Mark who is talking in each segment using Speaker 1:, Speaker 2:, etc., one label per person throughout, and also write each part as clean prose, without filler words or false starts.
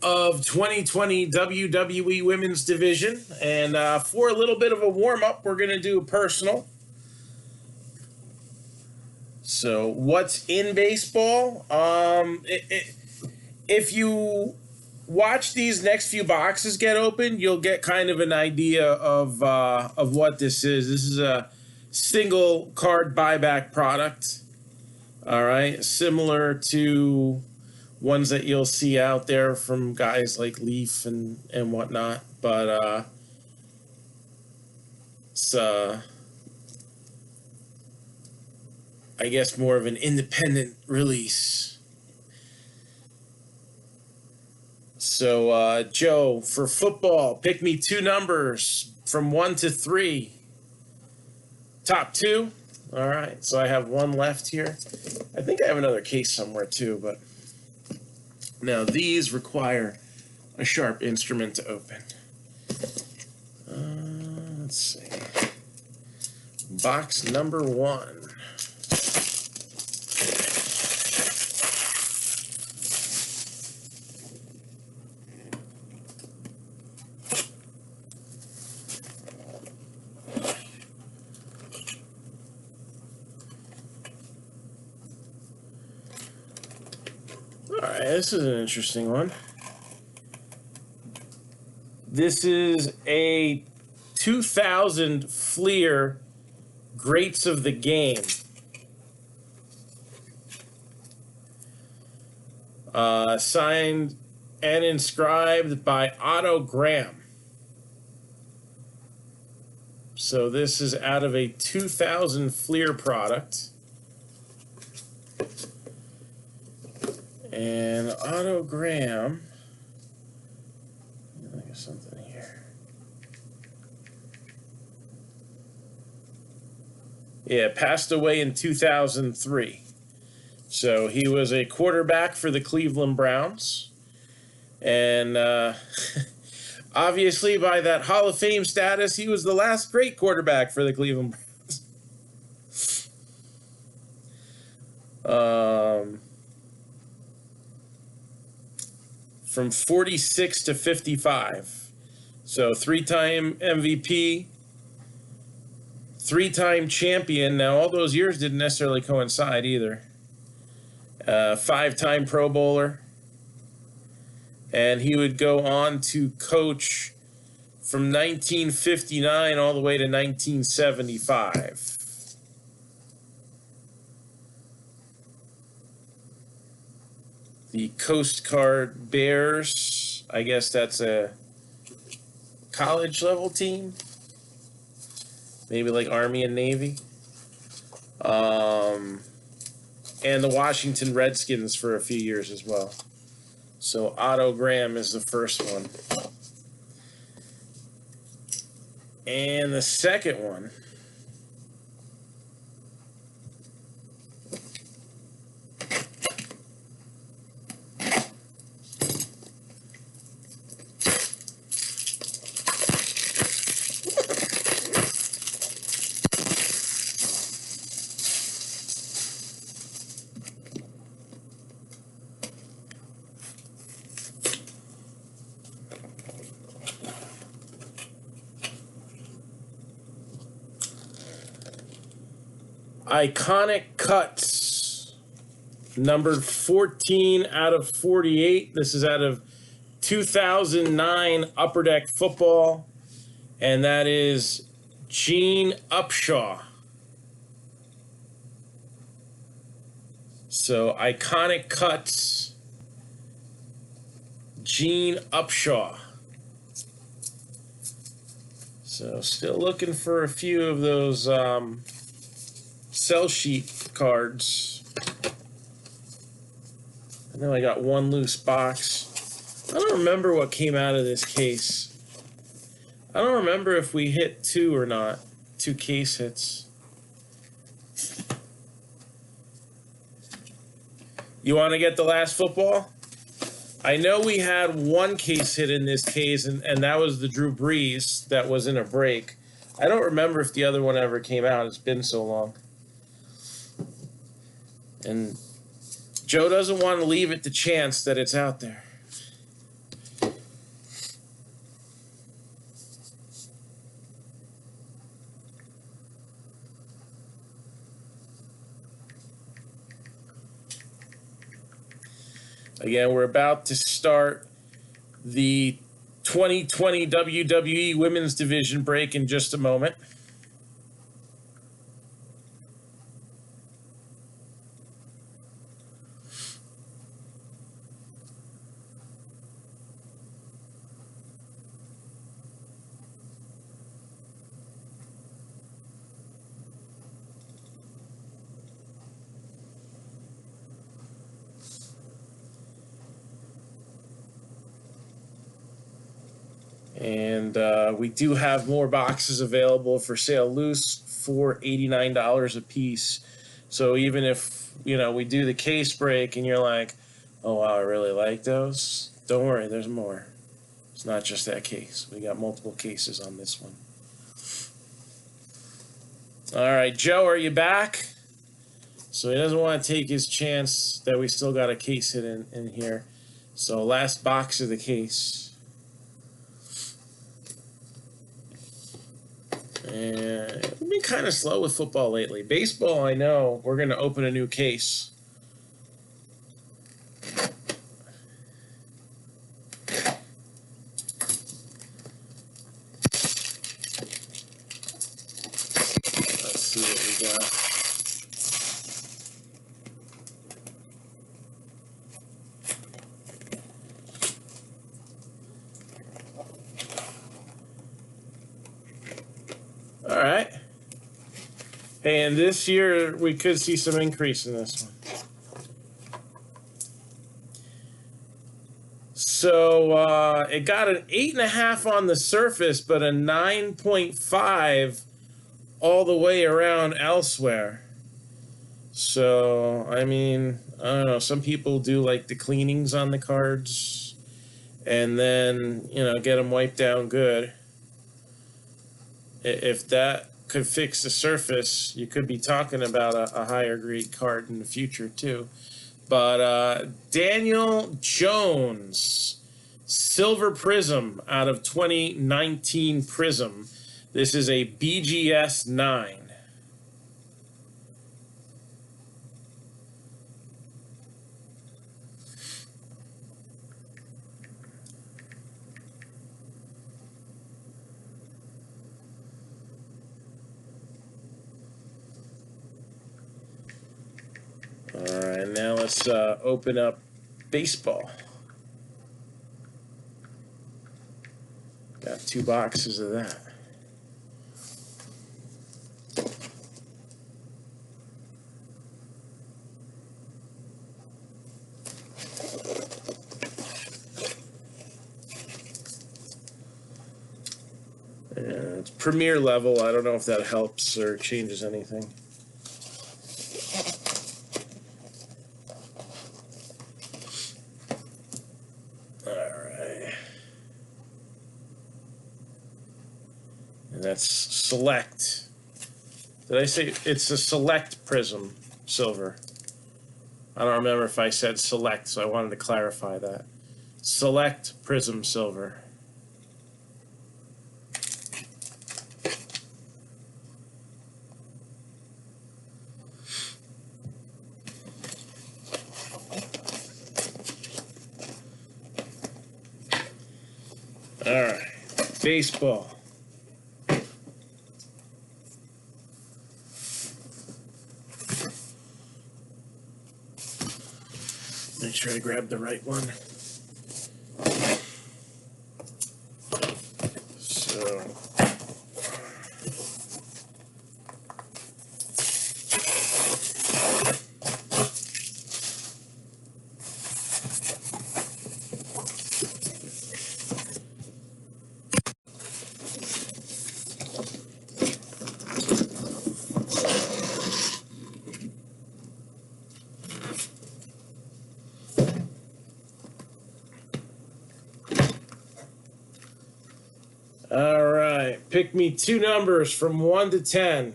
Speaker 1: of 2020 WWE Women's Division. And for a little bit of a warm-up, we're going to do a personal. So what's in baseball? If you watch these next few boxes get opened, you'll get kind of an idea of what this is. This is a single card buyback product. All right, similar to ones that you'll see out there from guys like Leaf and whatnot, but it's I guess more of an independent release. So Joe, for football, pick me two numbers from 1 to 3. Top 2. All right, so I have one left here. I think I have another case somewhere too, but now these require a sharp instrument to open. Let's see. Box number 1. All right, this is an interesting one. This is a 2000 Fleer Greats of the Game. Signed and inscribed by Otto Graham. So this is out of a 2000 Fleer product. And Otto Graham, look at something here. Yeah, passed away in 2003. So he was a quarterback for the Cleveland Browns. And obviously by that Hall of Fame status, he was the last great quarterback for the Cleveland Browns. From 46 to 55. So 3-time MVP, 3-time champion. Now, all those years didn't necessarily coincide either. 5-time Pro Bowler. And he would go on to coach from 1959 all the way to 1975. The Coast Guard Bears, I guess that's a college level team. Maybe like Army and Navy. And the Washington Redskins for a few years as well. So Otto Graham is the first one. And the second one. Iconic Cuts, numbered 14 out of 48. This is out of 2009 Upper Deck Football, and that is Gene Upshaw. So Iconic Cuts, Gene Upshaw. So still looking for a few of those sell sheet cards. I know I got one loose box. I don't remember what came out of this case. I don't remember if we hit 2 or not. 2 case hits. You want to get the last football? I know we had 1 case hit in this case, and that was the Drew Brees that was in a break. I don't remember if the other one ever came out. It's been so long. And Joe doesn't want to leave it to chance that it's out there. Again, we're about to start the 2020 WWE Women's Division break in just a moment. And we do have more boxes available for sale loose for $89 a piece. So even if, we do the case break and you're like, oh, wow, I really like those, don't worry, there's more. It's not just that case. We got multiple cases on this one. All right, Joe, are you back? So he doesn't want to take his chance that we still got a case hit in here. So last box of the case. And we've been kind of slow with football lately. Baseball, I know, we're going to open a new case. Let's see what we got. All right. And this year, we could see some increase in this one. So it got an 8.5 on the surface, but a 9.5 all the way around elsewhere. So, I mean, I don't know. Some people do like the cleanings on the cards and then, get them wiped down good. If that could fix the surface, you could be talking about a higher grade card in the future too. But Daniel Jones, Silver Prism out of 2019 Prism. This is a BGS 9. All right, now let's open up baseball. Got 2 boxes of that. It's premier level. I don't know if that helps or changes anything. And that's select. Did I say it's a select prism silver? I don't remember if I said select, so I wanted to clarify that. Select prism silver. All right, baseball. Make sure I grab the right one. So, all right, pick me 2 numbers from 1 to 10.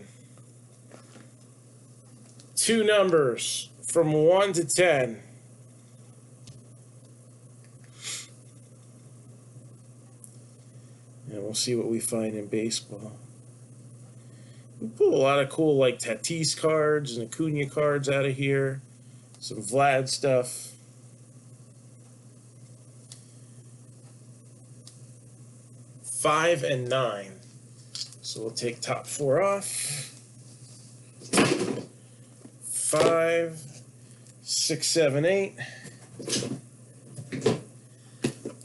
Speaker 1: 2 numbers from 1 to 10. And we'll see what we find in baseball. We pull a lot of cool, like, Tatis cards and Acuna cards out of here. Some Vlad stuff. 5 and 9. So we'll take top 4 off. 5, 6, 7, 8,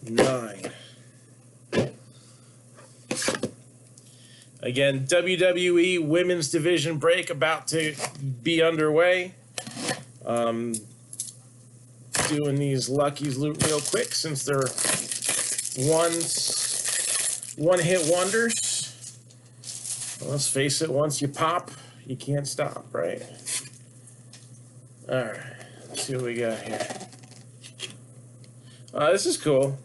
Speaker 1: 9. Again, WWE Women's Division break about to be underway. Doing these Lucky's Loot real quick since they're one-hit wonders. Well, let's face it, once you pop, you can't stop, right? All right, let's see what we got here. This is cool.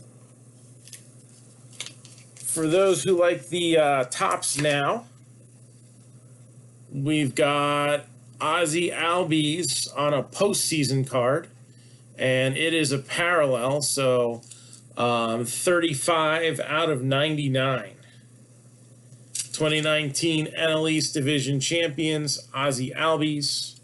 Speaker 1: For those who like the tops now, we've got Ozzy Albies on a postseason card, and it is a parallel, so 35 out of 99. 2019 NL East Division champions, Ozzy Albies.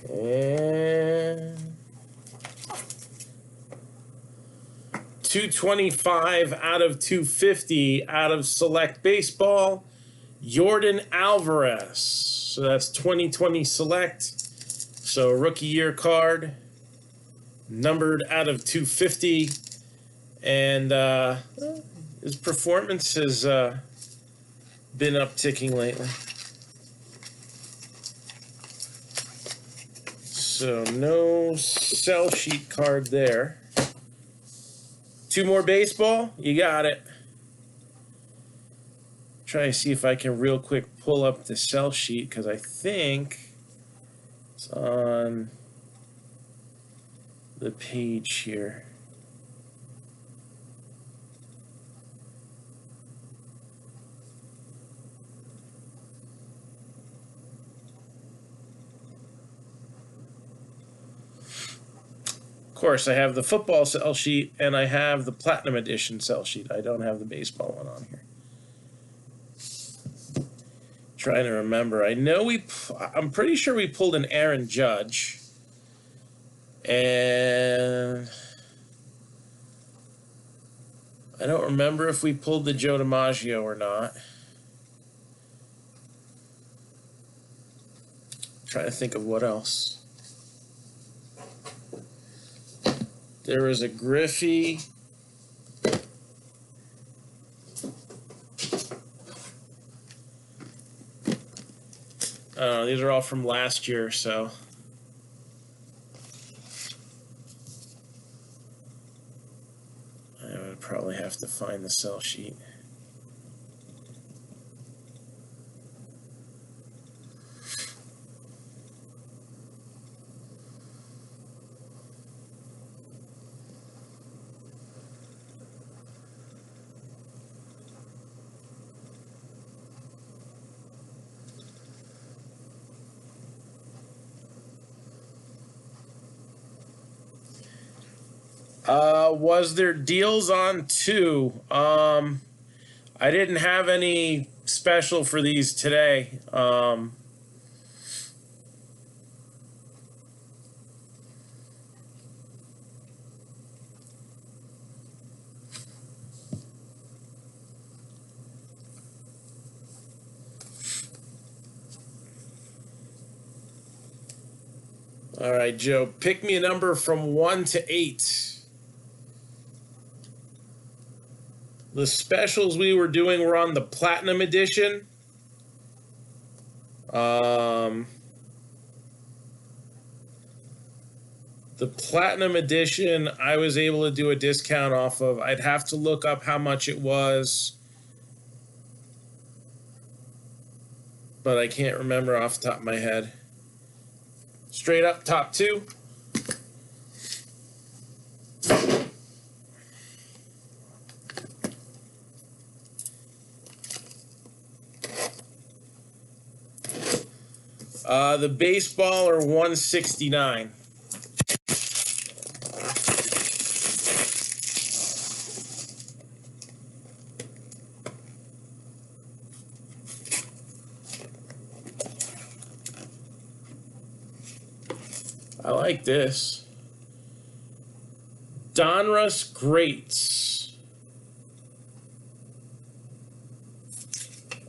Speaker 1: And 225 out of 250 out of Select Baseball, Jordan Alvarez. So that's 2020 Select. So rookie year card, numbered out of 250. And his performance has been upticking lately. So no sell sheet card there. 2 more baseball. You got it. Try to see if I can real quick pull up the sell sheet because I think it's on the page here. Of course, I have the football sell sheet and I have the Platinum Edition sell sheet. I don't have the baseball one on here. Trying to remember. I know I'm pretty sure we pulled an Aaron Judge. And I don't remember if we pulled the Joe DiMaggio or not. Trying to think of what else. There was a Griffey. These are all from last year, so. I would probably have to find the sell sheet. Was there deals on 2? I didn't have any special for these today. All right, Joe, pick me a number from 1 to 8. The specials we were doing were on the Platinum Edition. The Platinum Edition, I was able to do a discount off of. I'd have to look up how much it was, but I can't remember off the top of my head. Straight up, top 2. The baseball are 169. I like this. Donruss Greats.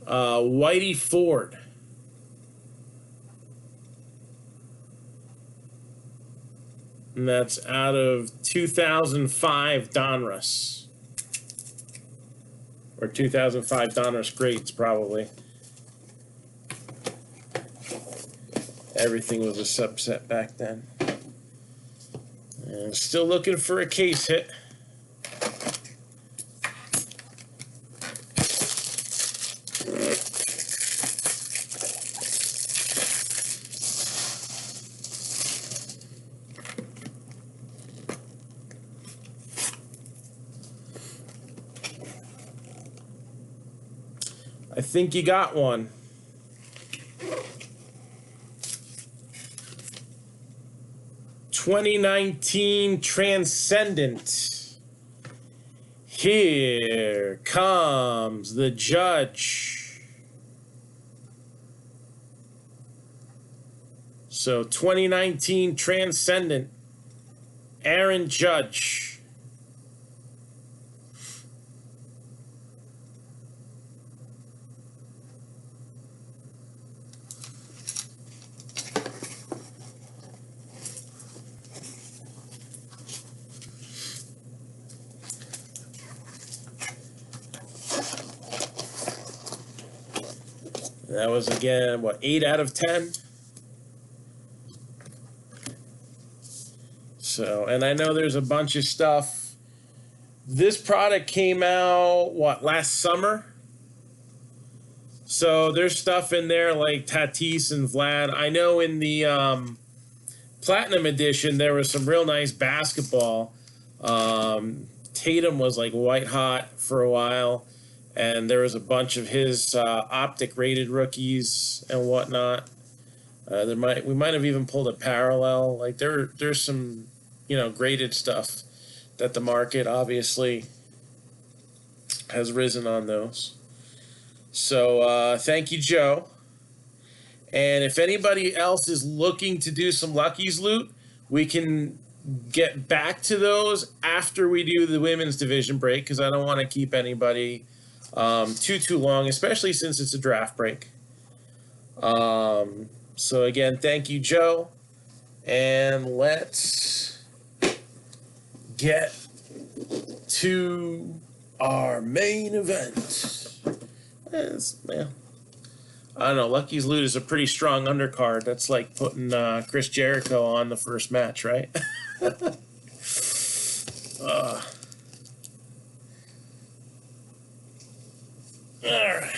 Speaker 1: Whitey Ford. And that's out of 2005 Donruss. Or 2005 Donruss Greats, probably. Everything was a subset back then. And still looking for a case hit. I think you got one. '19 Transcendent. Here comes the judge. So 2019 Transcendent, Aaron Judge. That was, again, what, 8 out of 10? So, and I know there's a bunch of stuff. This product came out, what, last summer? So there's stuff in there like Tatis and Vlad. I know in the Platinum Edition, there was some real nice basketball. Tatum was like white hot for a while. And there was a bunch of his optic rated rookies and whatnot. We might have even pulled a parallel. Like there's some, graded stuff that the market obviously has risen on those. So thank you, Joe. And if anybody else is looking to do some Lucky's loot, we can get back to those after we do the women's division break, because I don't want to keep anybody too long, especially since it's a draft break. So again, thank you, Joe, and let's get to our main event. I don't know, Lucky's Loot is a pretty strong undercard. That's like putting Chris Jericho on the first match, right? Alright.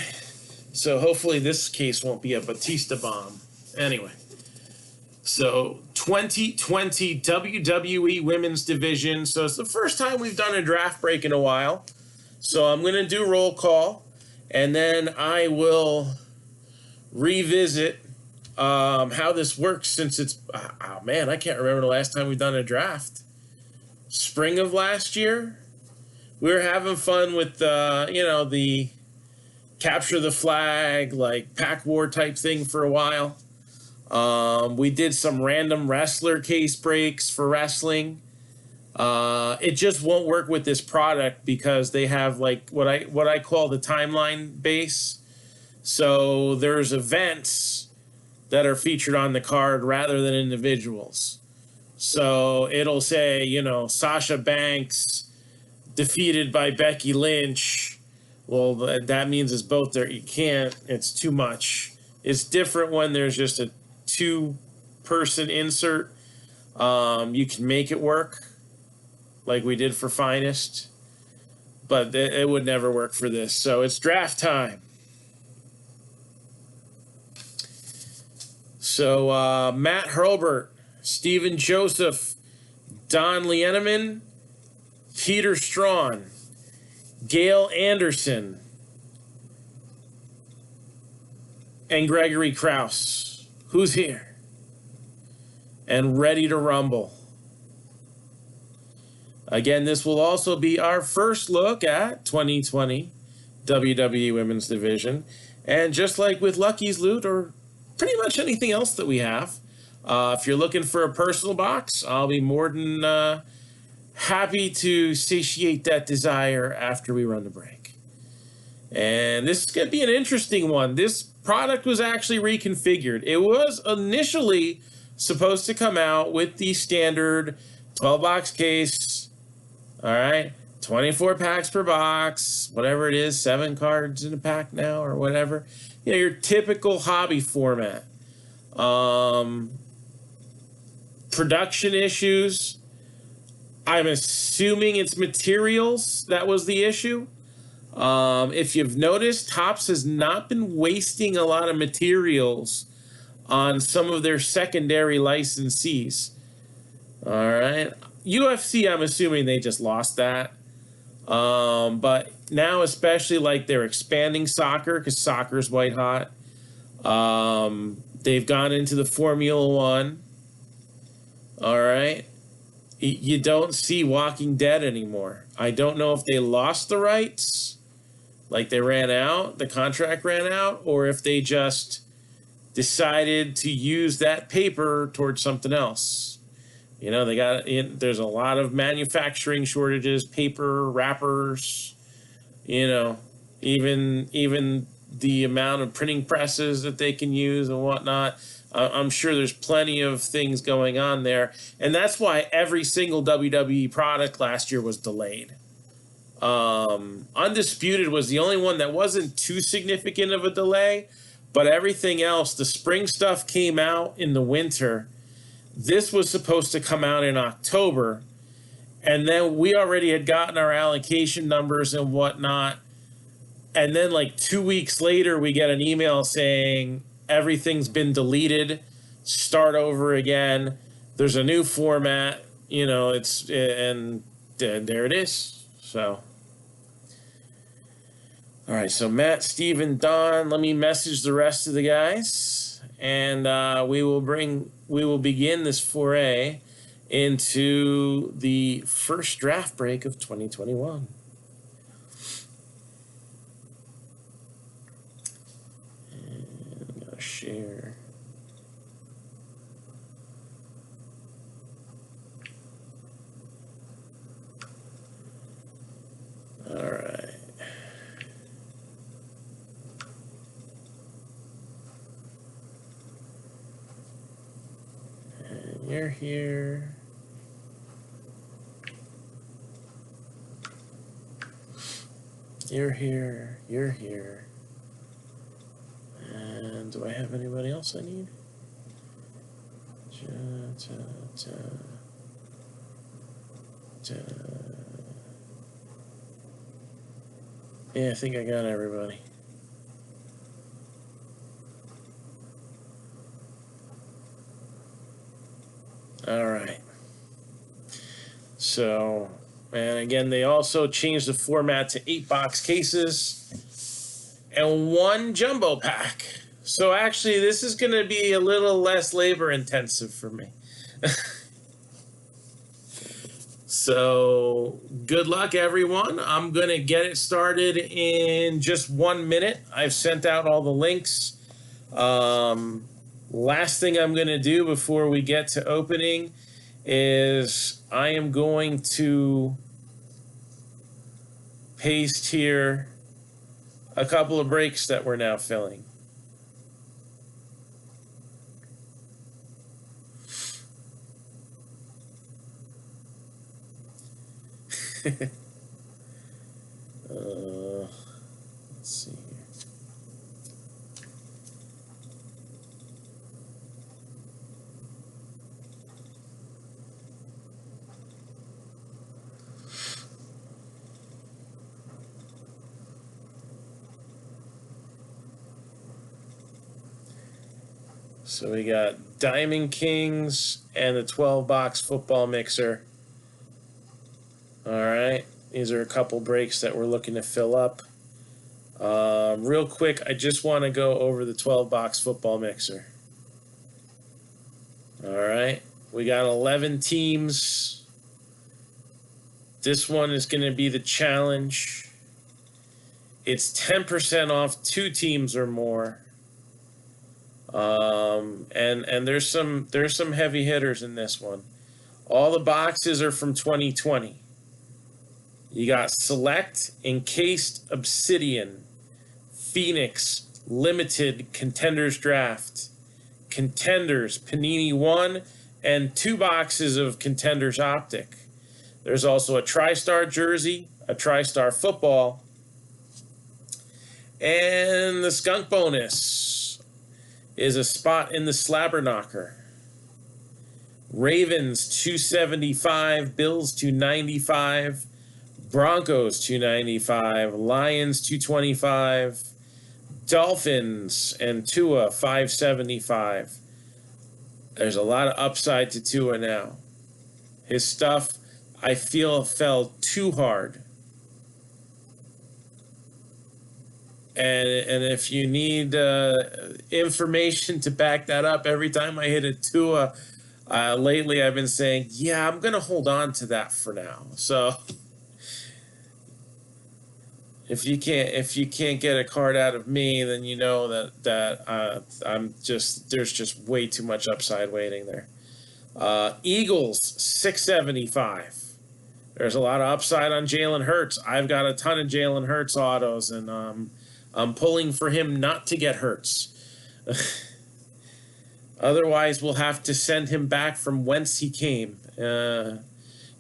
Speaker 1: So hopefully this case won't be a Batista bomb. Anyway. So 2020 WWE Women's Division. So it's the first time we've done a draft break in a while. So I'm going to do roll call. And then I will revisit how this works, since it's... Oh, man, I can't remember the last time we've done a draft. Spring of last year? We were having fun with, the capture the flag, like pack war type thing for a while. We did some random wrestler case breaks for wrestling. It just won't work with this product because they have like what I call the timeline base. So there's events that are featured on the card rather than individuals. So it'll say, Sasha Banks defeated by Becky Lynch. Well, that means it's both there. You can't. It's too much. It's different when there's just a 2-person insert. You can make it work, like we did for Finest, but it would never work for this. So it's draft time. So Matt Hurlbert, Steven Joseph, Don Lieneman, Peter Strawn, Gail Anderson, and Gregory Krause. who's here and ready to rumble. Again, this will also be our first look at 2020 WWE Women's Division. And just like with Lucky's Loot, or pretty much anything else that we have, if you're looking for a personal box, I'll be more than happy to satiate that desire after we run the break. And this is going to be an interesting one. This product was actually reconfigured. It was initially supposed to come out with the standard 12-box case. All right, 24 packs per box, whatever it is, 7 cards in a pack now or whatever. You know, your typical hobby format. Production issues. I'm assuming it's materials that was the issue. If you've noticed, Topps has not been wasting a lot of materials on some of their secondary licensees. All right. UFC, I'm assuming they just lost that. But now, especially like they're expanding soccer, because soccer's white hot. They've gone into the Formula One. All right. You don't see Walking Dead anymore. I don't know if they lost the rights, like they ran out, the contract ran out, or if they just decided to use that paper towards something else. You know, there's a lot of manufacturing shortages, paper, wrappers, you know, even the amount of printing presses that they can use and whatnot. I'm sure there's plenty of things going on there. And that's why every single WWE product last year was delayed. Undisputed was the only one that wasn't too significant of a delay, but everything else, the spring stuff came out in the winter. This was supposed to come out in October, and then we already had gotten our allocation numbers and whatnot. And then like 2 weeks later, we get an email saying everything's been deleted, start over again. There's a new format, you know, and there it is. So, all right, so Matt, Steve, and Don, let me message the rest of the guys, and we will begin this foray into the first draft break of 2021. And I'm going to share. All right. And you're here. You're here. You're here. And do I have anybody else I need? Yeah, I think I got everybody. All right. So, and again, they also changed the format to 8-box cases and 1 jumbo pack. So actually, this is going to be a little less labor intensive for me. So good luck, everyone. I'm going to get it started in just 1 minute. I've sent out all the links. Last thing I'm going to do before we get to opening is I am going to paste here a couple of breaks that we're now filling. Let's see here. So we got Diamond Kings and the 12-box football mixer. All right, these are a couple breaks that we're looking to fill up. Real quick, I just want to go over the 12-box football mixer. All right. We got 11 teams. This one is going to be the challenge. It's 10% off 2 teams or more. And there's some heavy hitters in this one. All the boxes are from 2020. You got Select, Encased, Obsidian, Phoenix, Limited, Contenders Draft, Contenders, Panini 1, and 2 boxes of Contenders Optic. There's also a TriStar jersey, a TriStar football, and the skunk bonus is a spot in the Slabber Knocker. Ravens 275, Bills 295, Broncos 295, Lions 225, Dolphins and Tua 575. There's a lot of upside to Tua now. His stuff, I feel, fell too hard. And if you need information to back that up, every time I hit a Tua, lately I've been saying, yeah, I'm going to hold on to that for now. So if you can't get a card out of me, then you know that there's just way too much upside waiting there. Eagles 675. There's a lot of upside on Jalen Hurts. I've got a ton of Jalen Hurts autos, and I'm pulling for him not to get Hurts. Otherwise, we'll have to send him back from whence he came.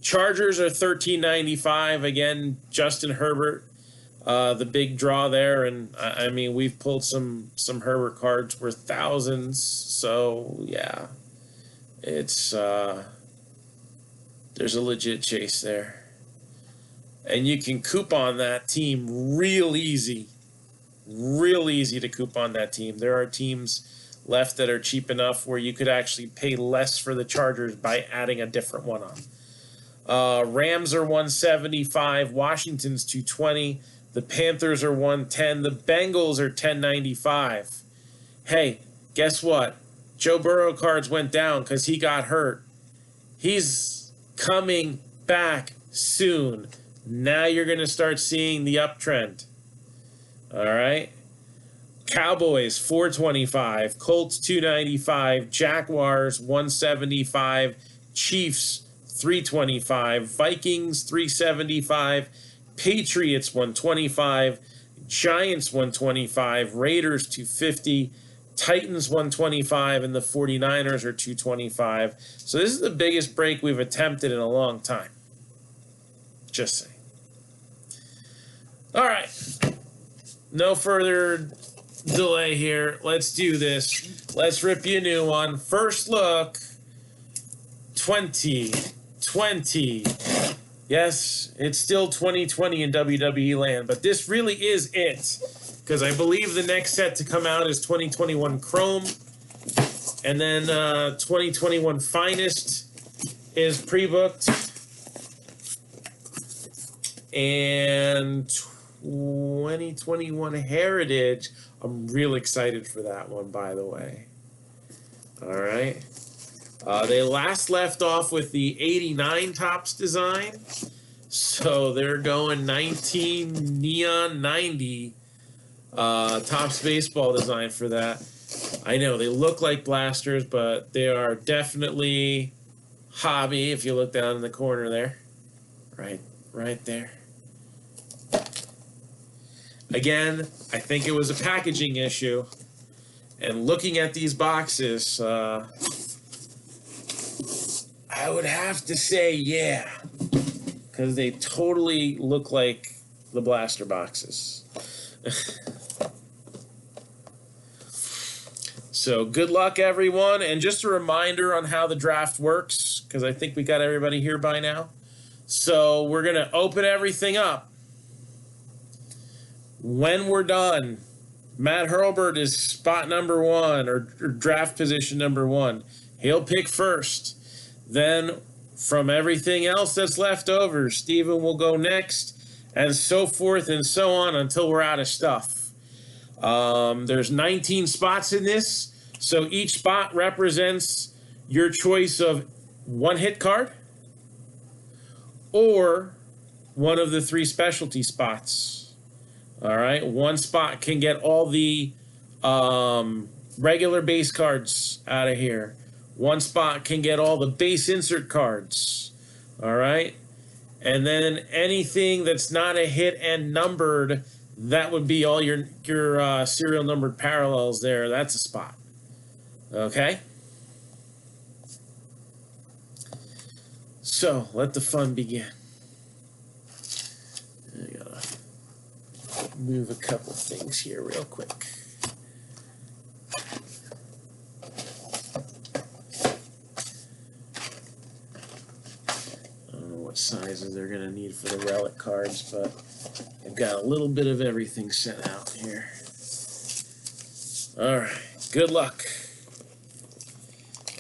Speaker 1: Chargers are $13.95. Again, Justin Herbert, the big draw there. And, I mean, we've pulled some Herbert cards worth thousands. So, yeah, it's there's a legit chase there. And you can coupon that team real easy. Real easy to coupon that team. There are teams left that are cheap enough where you could actually pay less for the Chargers by adding a different one on. Rams are 175, Washington's 220, the Panthers are 110, the Bengals are 1095. Hey, guess what? Joe Burrow cards went down because he got hurt. He's coming back soon. Now you're going to start seeing the uptrend. All right. Cowboys 425, Colts 295, Jaguars 175, Chiefs 325, Vikings 375, Patriots 125, Giants 125, Raiders 250, Titans 125, and the 49ers are 225. So this is the biggest break we've attempted in a long time. Just saying. All right. No further delay here. Let's do this. Let's rip you a new one. First look, 2020. Yes, it's still 2020 in WWE land, but this really is it. Because I believe the next set to come out is 2021 Chrome. And then 2021 Finest is pre-booked. And 2021 Heritage. I'm real excited for that one, by the way. All right. They last left off with the 89 Topps design. So they're going 19 Neon 90 Topps baseball design for that. I know they look like blasters, but they are definitely hobby if you look down in the corner there. Right there. Again, I think it was a packaging issue. And looking at these boxes, I would have to say, yeah. Because they totally look like the blaster boxes. So good luck, everyone. And just a reminder on how the draft works, because I think we got everybody here by now. So we're going to open everything up. When we're done, Matt Hurlburt is spot number 1 or draft position number 1. He'll pick first. Then from everything else that's left over, Steven will go next, and so forth and so on until we're out of stuff. There's 19 spots in this, so each spot represents your choice of one hit card or one of the 3 specialty spots. All right, one spot can get all the regular base cards out of here. One spot can get all the base insert cards. All right, and then anything that's not a hit and numbered, that would be all your serial numbered parallels there. That's a spot. Okay. So let the fun begin. I gotta move a couple things here real quick. I don't know what sizes they're gonna need for the relic cards, but I've got a little bit of everything set out here. All right, good luck.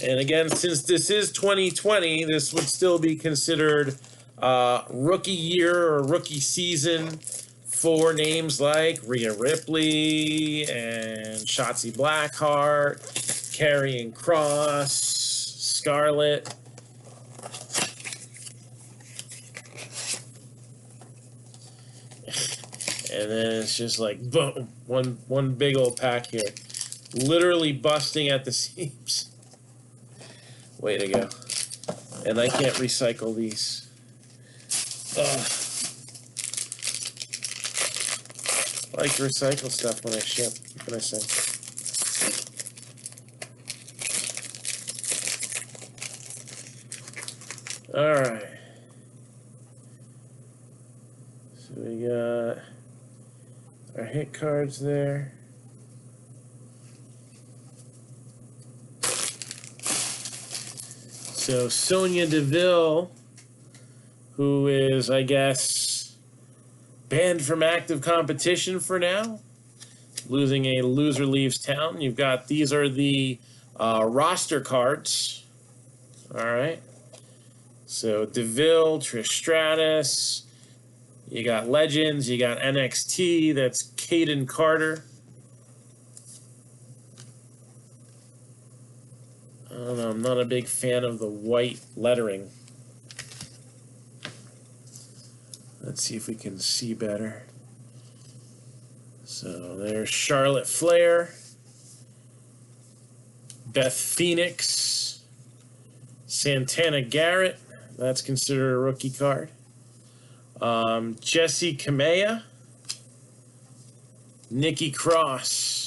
Speaker 1: And again, since this is 2020, this would still be considered rookie year or rookie season for names like Rhea Ripley and Shotzi Blackheart, Karrion Kross, Scarlett. And then it's just like, boom, one big old pack here. Literally busting at the seams. Way to go. And I can't recycle these. Ugh. I like to recycle stuff when I ship. What can I say? Alright. So we got our hit cards there. So Sonya Deville, who is, I guess, banned from active competition for now, losing a loser leaves town. These are the roster cards. All right. So Deville, Trish Stratus, you got Legends, you got NXT, that's Caden Carter. I don't know, I'm not a big fan of the white lettering. Let's see if we can see better. So there's Charlotte Flair, Beth Phoenix, Santana Garrett, that's considered a rookie card. Jessie Kamea, Nikki Cross.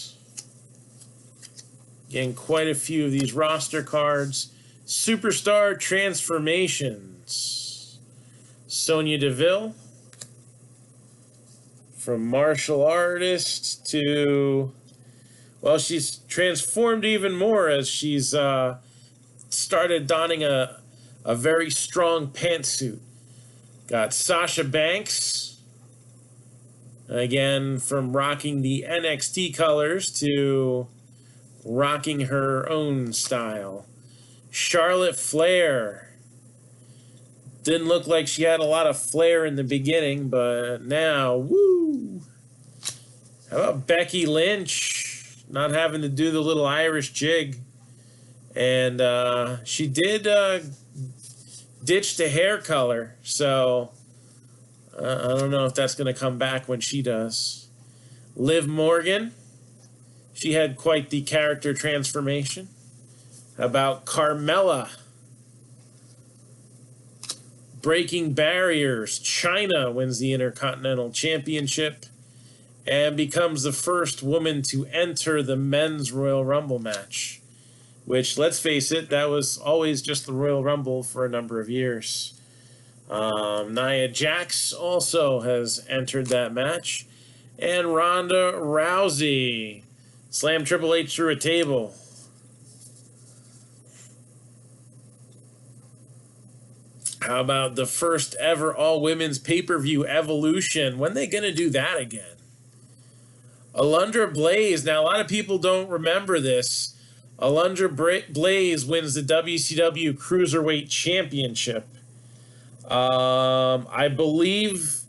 Speaker 1: Again, quite a few of these roster cards. Superstar Transformations. Sonya Deville. From martial artist to... Well, she's transformed even more as she's started donning a very strong pantsuit. Got Sasha Banks. Again, from rocking the NXT colors to rocking her own style. Charlotte Flair. Didn't look like she had a lot of flair in the beginning, but now, woo! How about Becky Lynch? Not having to do the little Irish jig. And she did ditch the hair color, so I don't know if that's going to come back when she does. Liv Morgan. She had quite the character transformation. How about Carmella? Breaking barriers. Chyna wins the Intercontinental Championship and becomes the first woman to enter the men's Royal Rumble match. Which, let's face it, that was always just the Royal Rumble for a number of years. Nia Jax also has entered that match. And Ronda Rousey slammed Triple H through a table. How about the first ever all-women's pay-per-view Evolution? When are they going to do that again? Alundra Blaze. Now, a lot of people don't remember this. Alundra Blaze wins the WCW Cruiserweight Championship. I believe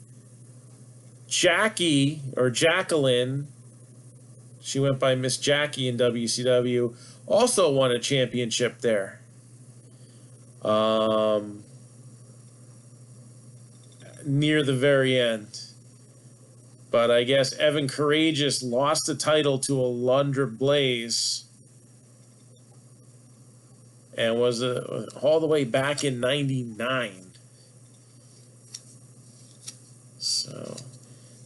Speaker 1: Jackie, or Jacqueline, she went by Miss Jackie in WCW, also won a championship there. near the very end. But I guess Evan Courageous lost the title to Alundra Blaze and was all the way back in '99. So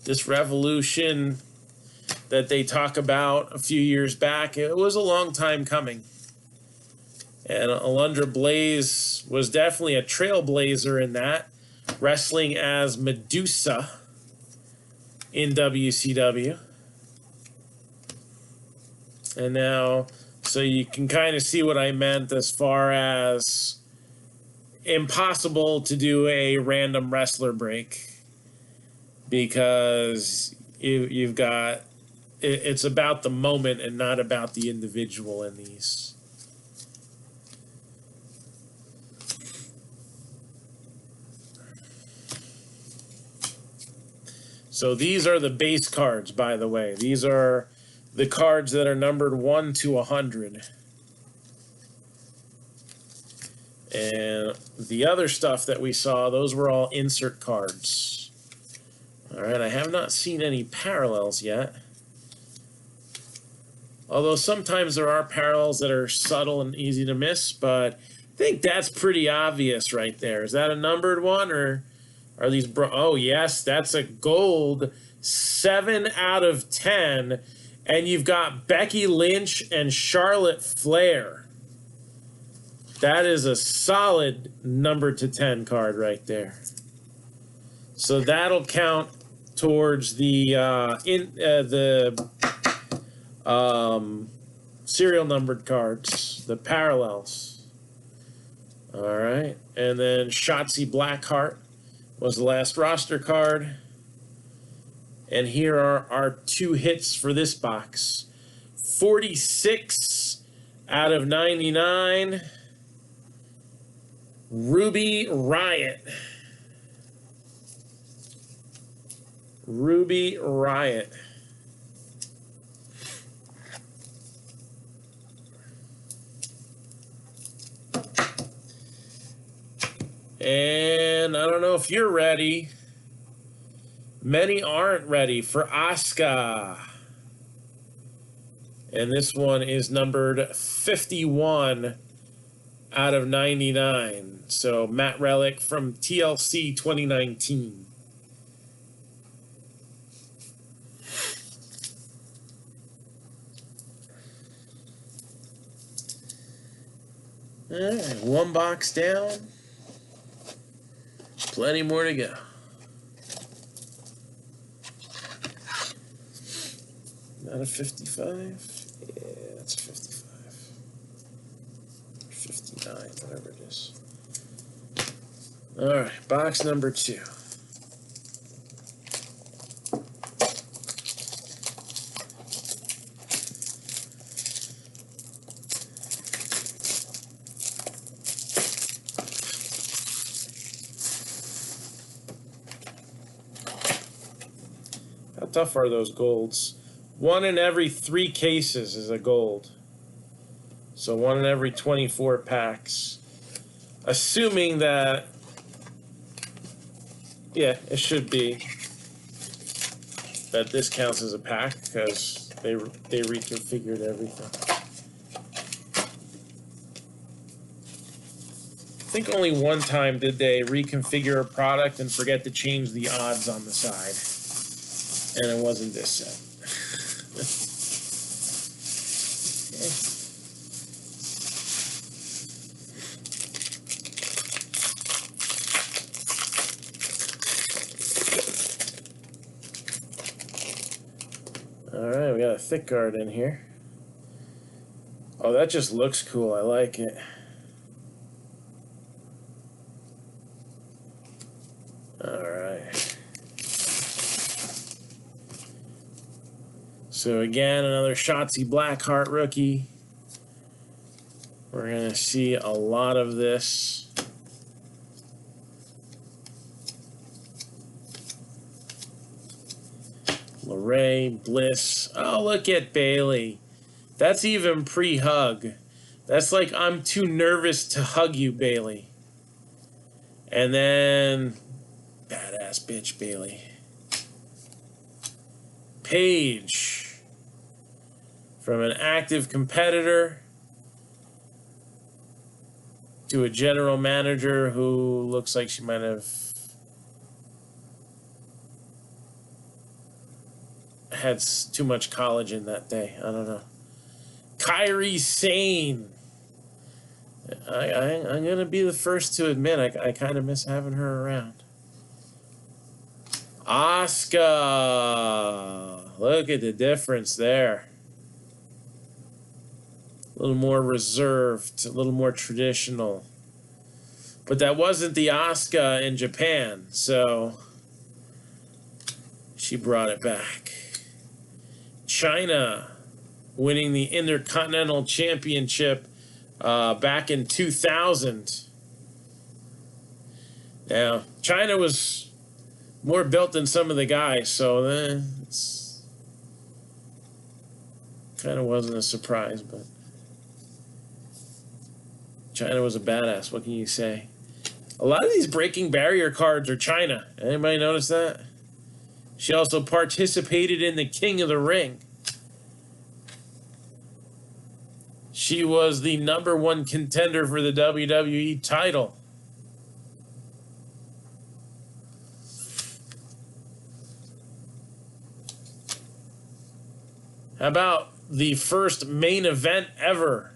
Speaker 1: this revolution that they talk about a few years back, it was a long time coming. And Alundra Blaze was definitely a trailblazer in that, wrestling as Medusa in WCW. And now, so you can kind of see what I meant as far as impossible to do a random wrestler break, because you've got, it's about the moment and not about the individual in these. So these are the base cards, by the way. These are the cards that are numbered 1 to 100. And the other stuff that we saw, those were all insert cards. All right, I have not seen any parallels yet. Although sometimes there are parallels that are subtle and easy to miss, but I think that's pretty obvious right there. Is that a numbered one, or are these oh yes, that's a gold 7 out of 10, and you've got Becky Lynch and Charlotte Flair. That is a solid number to 10 card right there. So that'll count towards the serial numbered cards, the parallels. All right, and then Shotzi Blackheart was the last roster card. And here are our 2 hits for this box. 46 out of 99. Ruby Riott. Ruby Riott. And I don't know if you're ready. Many aren't ready for Asuka. And this one is numbered 51 out of 99. So Matt Relic from TLC 2019. All right, 1 box down. Plenty more to go. Not a 55? Yeah, that's a 55. 59, whatever it is. All right, box number 2. How tough are those golds? 1 in every 3 cases is a gold. So 1 in every 24 packs. Assuming that, yeah, it should be that this counts as a pack because they reconfigured everything. I think only one time did they reconfigure a product and forget to change the odds on the side. And it wasn't this set. Alright, we got a thick guard in here. Oh, that just looks cool. I like it. Alright. So again, another Shotzi Blackheart rookie. We're going to see a lot of this. LeRae, Bliss. Oh, look at Bailey. That's even pre-hug. That's like, I'm too nervous to hug you, Bailey. And then, badass bitch Bailey. Paige, from an active competitor to a general manager who looks like she might have had too much collagen that day. I don't know. Kairi Sane. I'm going to be the first to admit I kind of miss having her around. Asuka. Look at the difference there. A little more reserved, a little more traditional. But that wasn't the Asuka in Japan, so she brought it back. China winning the Intercontinental Championship back in 2000. Now, China was more built than some of the guys, so it's kind of wasn't a surprise, but China was a badass. What can you say? A lot of these breaking barrier cards are China. Anybody notice that? She also participated in the King of the Ring. She was the #1 contender for the WWE title. How about the first main event ever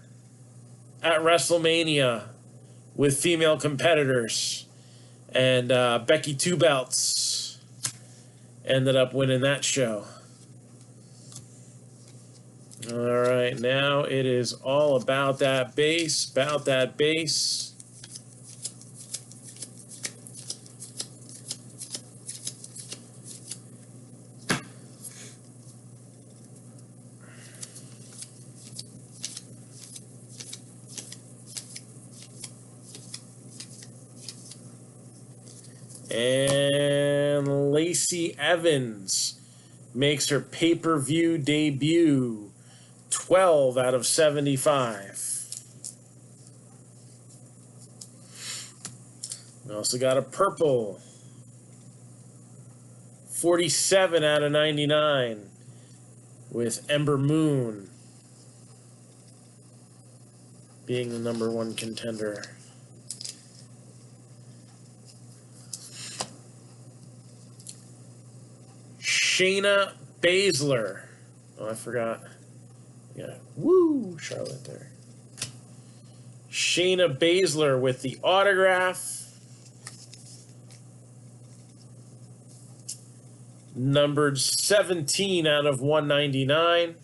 Speaker 1: at WrestleMania with female competitors? And Becky Two Belts ended up winning that show. All right, now it is all about that base, And Lacey Evans makes her pay-per-view debut. 12 out of 75. We also got a purple. 47 out of 99 with Ember Moon being the #1 contender. Shayna Baszler. Oh, I forgot. Yeah, woo, Charlotte there. Shayna Baszler with the autograph. Numbered 17 out of 199.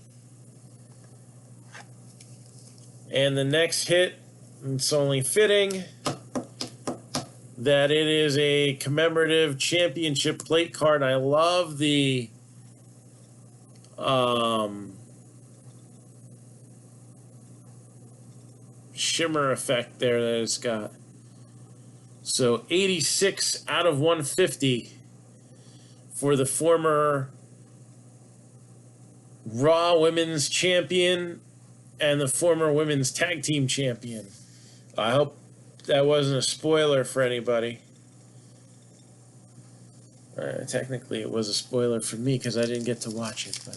Speaker 1: And the next hit, it's only fitting that it is a commemorative championship plate card. I love the shimmer effect there that it's got. So 86 out of 150 for the former Raw Women's Champion and the former Women's Tag Team Champion. I hope that wasn't a spoiler for anybody. Technically, it was a spoiler for me because I didn't get to watch it, but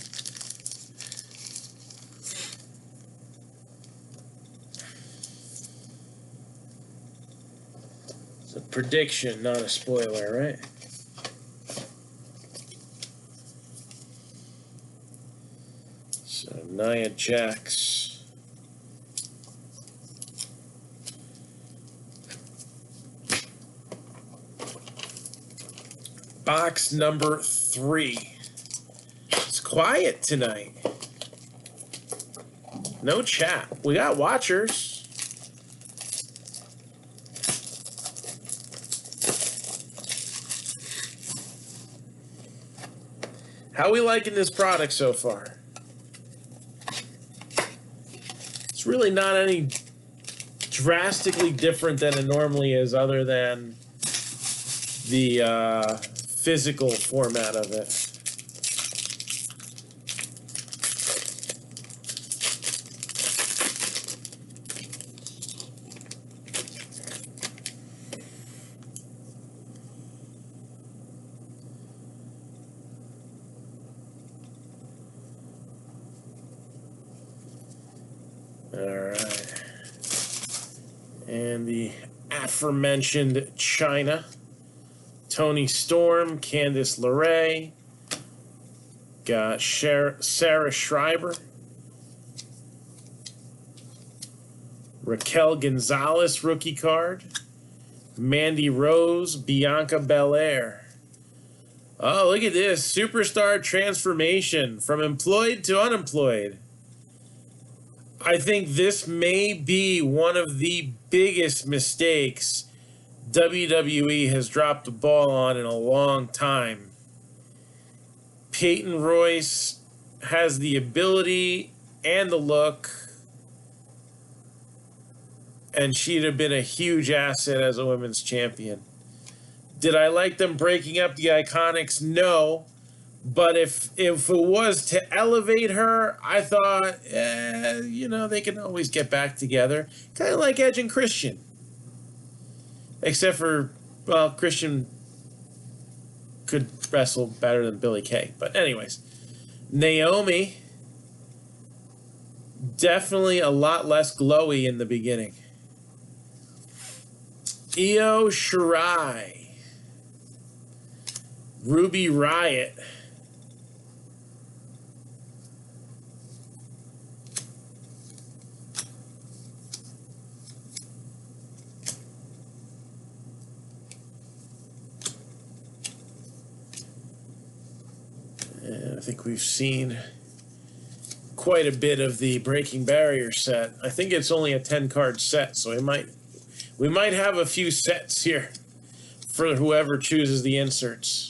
Speaker 1: it's a prediction, not a spoiler, right? So, Nia Jax. Box number 3. It's quiet tonight. No chat. We got watchers. How are we liking this product so far? It's really not any drastically different than it normally is, other than the physical format of it. right. And the aforementioned Chyna. Toni Storm, Candice LeRae. Got Sarah Schreiber. Raquel Gonzalez, rookie card. Mandy Rose, Bianca Belair. Oh, look at this. Superstar transformation from employed to unemployed. I think this may be one of the biggest mistakes WWE has dropped the ball on in a long time. Peyton Royce has the ability and the look, and she'd have been a huge asset as a women's champion. Did I like them breaking up the Iconics? No. But if it was to elevate her, I thought, they can always get back together. Kind of like Edge and Christian. Except for, well, Christian could wrestle better than Billie Kay. But anyways, Naomi, definitely a lot less glowy in the beginning. Io Shirai. Ruby Riott. And I think we've seen quite a bit of the Breaking Barrier set. I think it's only a 10-card set, so we might have a few sets here for whoever chooses the inserts.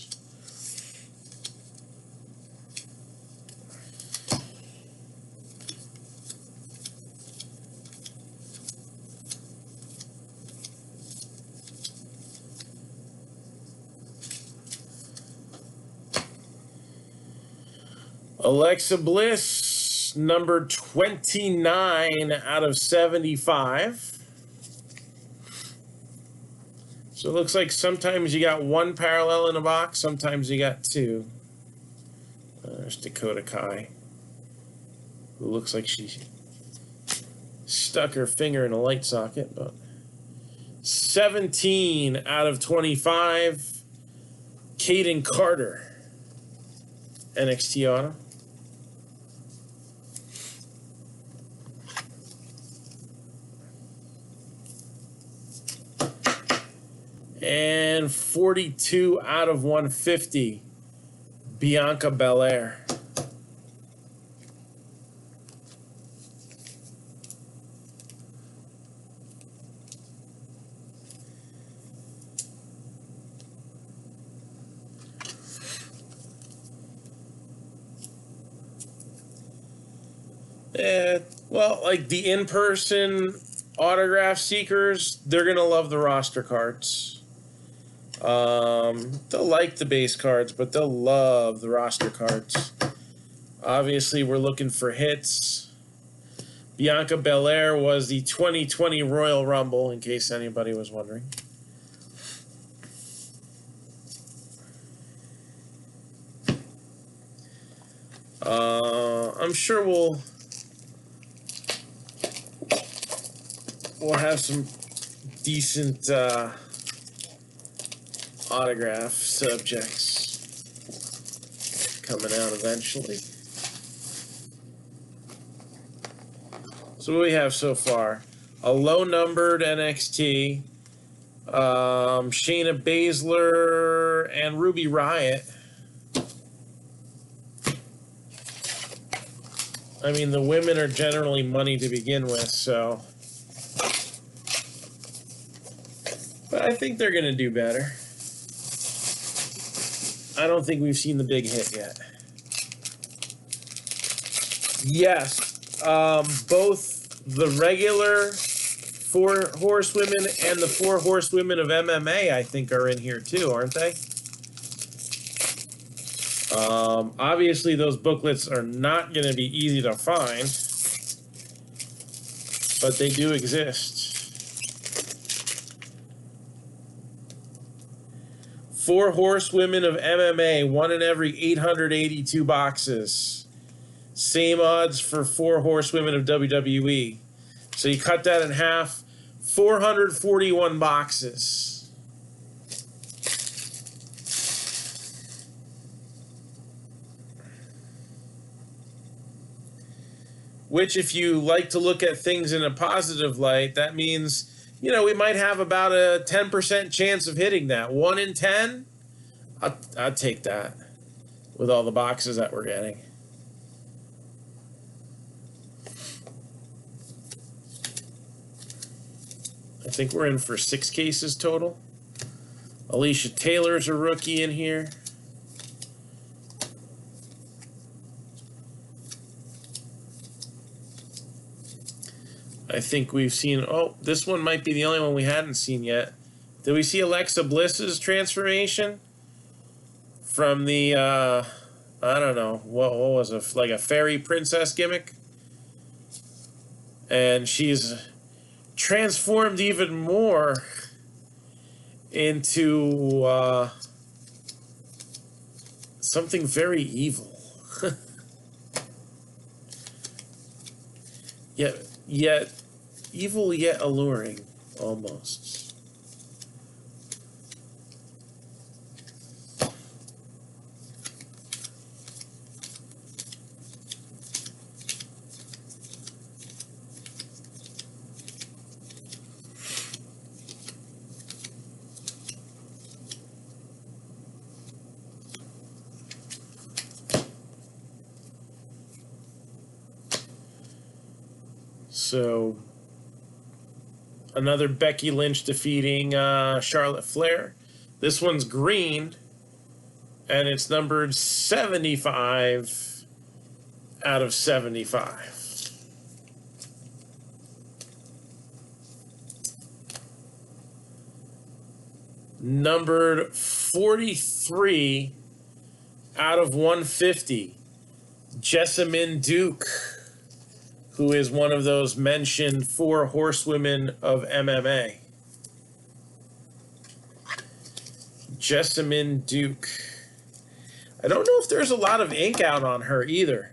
Speaker 1: Alexa Bliss, number 29 out of 75. So it looks like sometimes you got one parallel in a box, sometimes you got two. There's Dakota Kai, who looks like she stuck her finger in a light socket. But 17 out of 25, Kaden Carter, NXT Auto. And 42 out of 150, Bianca Belair. Well, like the in-person autograph seekers, they're going to love the roster cards. They'll like the base cards, but they'll love the roster cards. Obviously, we're looking for hits. Bianca Belair was the 2020 Royal Rumble, in case anybody was wondering. I'm sure we'll have some decent autograph subjects coming out eventually. So what do we have so far? A low-numbered NXT, Shayna Baszler, and Ruby Riott. I mean, the women are generally money to begin with, so... But I think they're going to do better. I don't think we've seen the big hit yet. Yes, both the regular 4 horsewomen and the 4 horsewomen of MMA, I think, are in here too, aren't they? Obviously, those booklets are not going to be easy to find, but they do exist. 4 horsewomen of MMA, 1 in every 882 boxes. Same odds for 4 horsewomen of WWE. So you cut that in half, 441 boxes. Which, if you like to look at things in a positive light, that means, you know, we might have about a 10% chance of hitting that. 1 in 10? I'd take that with all the boxes that we're getting. I think we're in for 6 cases total. Alicia Taylor's a rookie in here. I think we've seen, oh, this one might be the only one we hadn't seen yet. Did we see Alexa Bliss's transformation from the, I don't know, what was it, like a fairy princess gimmick? And she's transformed even more into something very evil. Yet evil, yet alluring, almost. So, another Becky Lynch defeating Charlotte Flair. This one's green, and it's numbered 75 out of 75. Numbered 43 out of 150, Jessamine Duke, who is one of those mentioned 4 horsewomen of MMA. Jessamine Duke. I don't know if there's a lot of ink out on her either.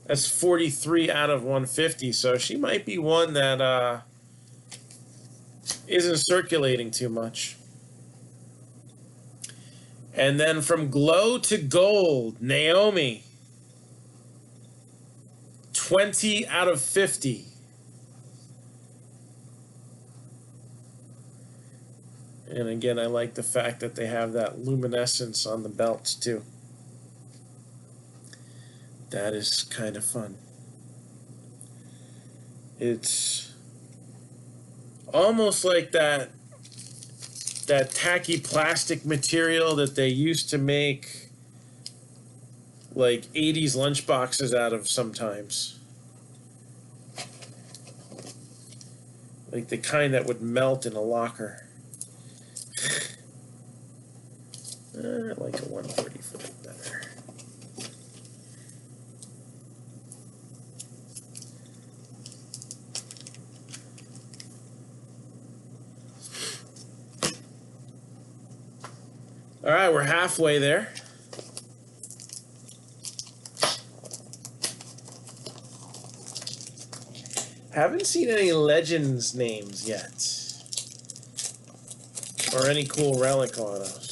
Speaker 1: That's 43 out of 150, so she might be one that isn't circulating too much. And then from Glow to Gold, Naomi. 20 out of 50. And again, I like the fact that they have that luminescence on the belts too. That is kind of fun. It's almost like that tacky plastic material that they used to make like 80s lunchboxes out of sometimes. Like the kind that would melt in a locker. I like a 130 foot better. All right, we're halfway there. Haven't seen any Legends names yet. Or any cool relic autos.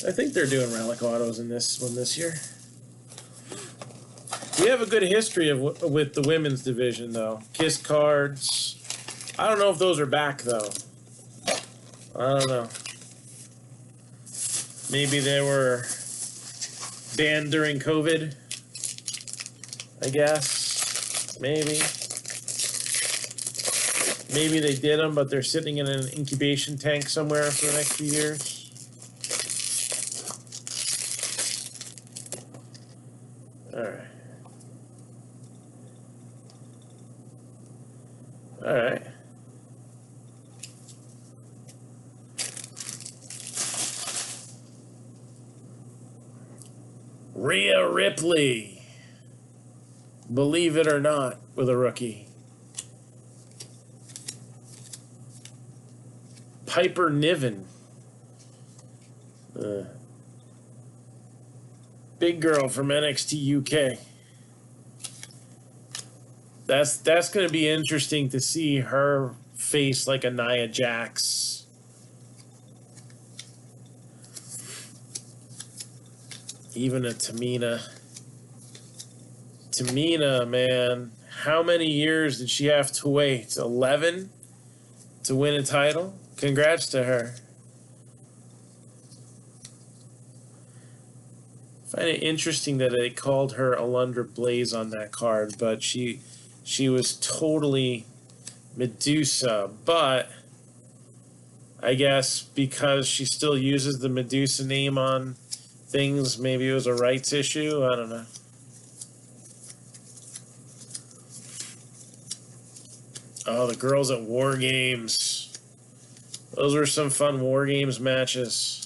Speaker 1: I think they're doing relic autos in this one this year. We have a good history with the women's division, though. Kiss cards. I don't know if those are back, though. I don't know. Maybe they were banned during COVID, I guess. Maybe. Maybe they did them, but they're sitting in an incubation tank somewhere for the next few years. All right. All right. Rhea Ripley. Believe it or not, with a rookie. Piper Niven. Big girl from NXT UK. That's going to be interesting to see her face like a Nia Jax. Even a Tamina. Tamina, man, how many years did she have to wait? 11 to win a title? Congrats to her. I find it interesting that they called her Alundra Blaze on that card, but she was totally Medusa. But I guess because she still uses the Medusa name on things, maybe it was a rights issue. I don't know. Oh, the girls at War Games. Those were some fun War Games matches.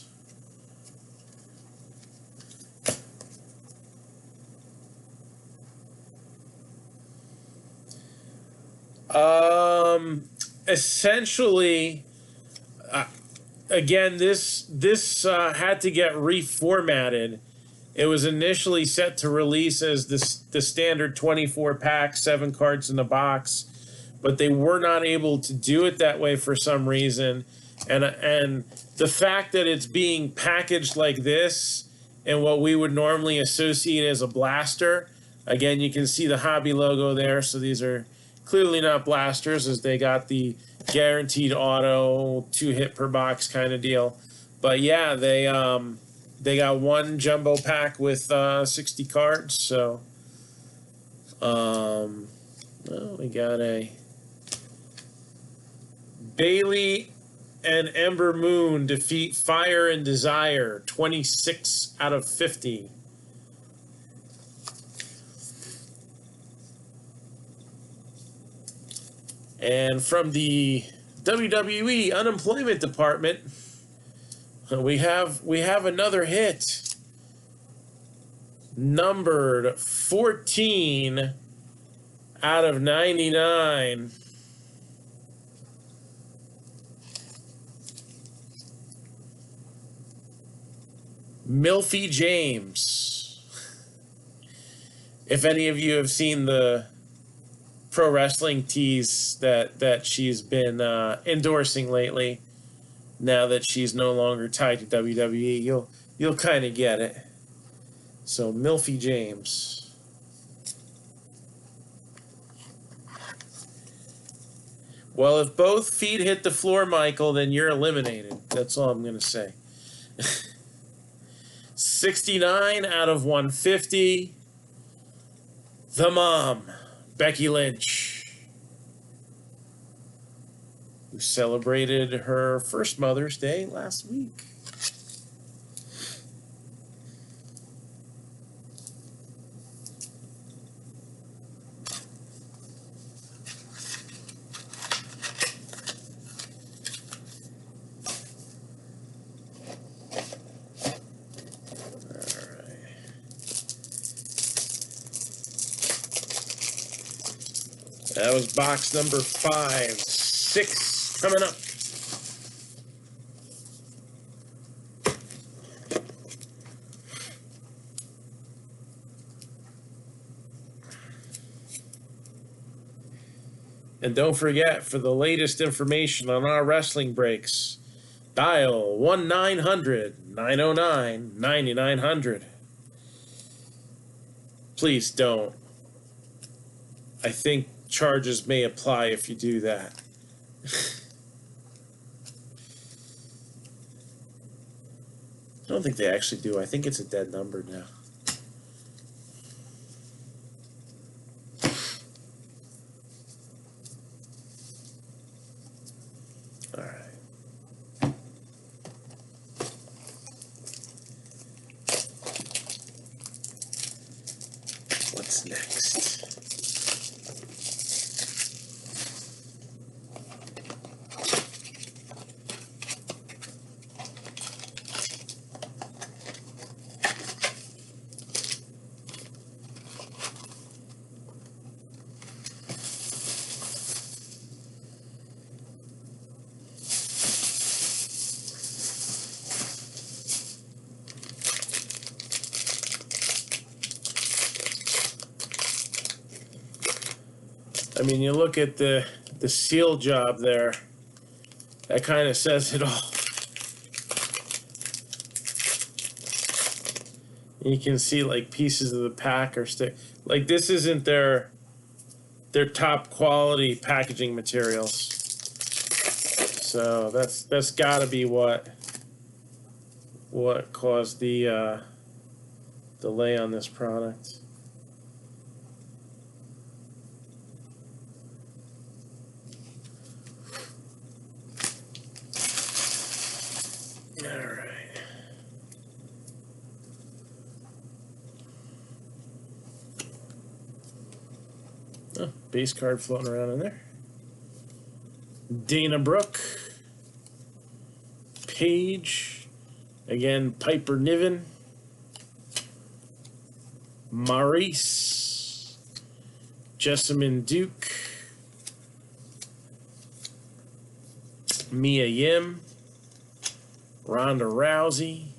Speaker 1: Essentially, again, this had to get reformatted. It was initially set to release as the standard 24 pack, 7 cards in the box, but they were not able to do it that way for some reason. And the fact that it's being packaged like this and what we would normally associate as a blaster, again, you can see the hobby logo there. So these are clearly not blasters, as they got the guaranteed auto 2 hit per box kind of deal. But yeah, they got one jumbo pack with 60 cards. So well, we got a Bailey and Ember Moon defeat Fire and Desire, 26 out of 50. And from the WWE Unemployment Department, we have another hit, numbered 14 out of 99. Milfy James. If any of you have seen the pro wrestling tees that she's been endorsing lately, now that she's no longer tied to WWE, you'll kind of get it. So Milfy James. Well, if both feet hit the floor, Michael, then you're eliminated. That's all I'm going to say. 69 out of 150. The Mom, Becky Lynch, who celebrated her first Mother's Day last week. That was box number 5. 6 coming up. And don't forget, for the latest information on our wrestling breaks, dial 1-900-909-9900. Please don't. I think charges may apply if you do that. I don't think they actually do. I think it's a dead number now. All right. What's next? I mean, you look at the seal job there. That kind of says it all. You can see like pieces of the pack are stick. Like this isn't their top quality packaging materials. So that's got to be what caused the delay on this product. All right. Oh, base card floating around in there. Dana Brooke. Page. Again, Piper Niven. Maurice. Jessamine Duke. Mia Yim. Ronda Rousey.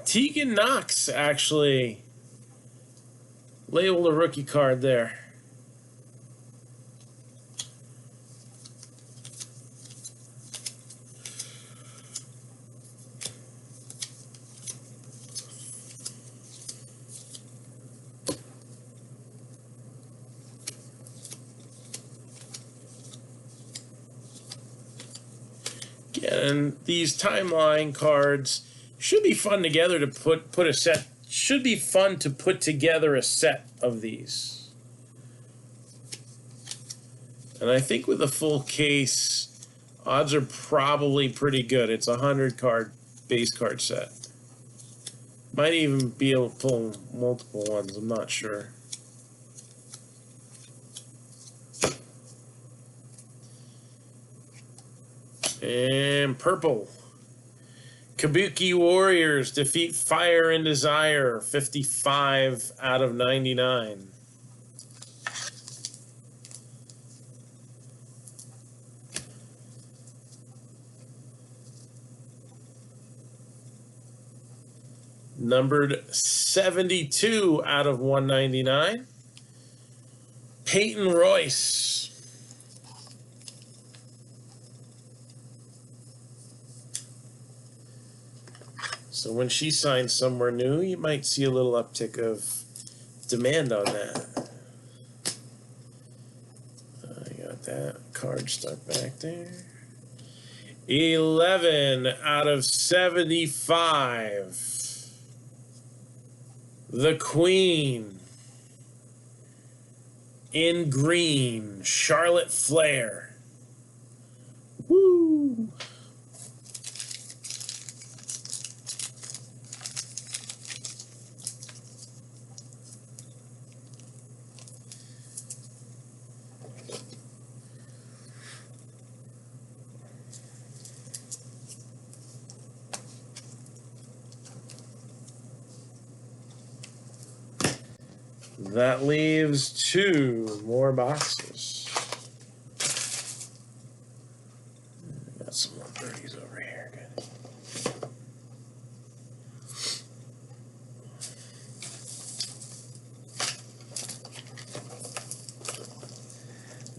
Speaker 1: Tegan Knox actually labeled a rookie card there. And these timeline cards should be fun together to put a set. Should be fun to put together a set of these. And I think with a full case, odds are probably pretty good. It's a 100 card base card set. Might even be able to pull multiple ones. I'm not sure. And purple. Kabuki Warriors defeat Fire and Desire, 55 out of 99. Numbered 72 out of 199. Peyton Royce. So when she signs somewhere new, you might see a little uptick of demand on that. I got that card stuck back there. 11 out of 75. The Queen. In green, Charlotte Flair. Woo! That leaves 2 more boxes. Got some 130s over here.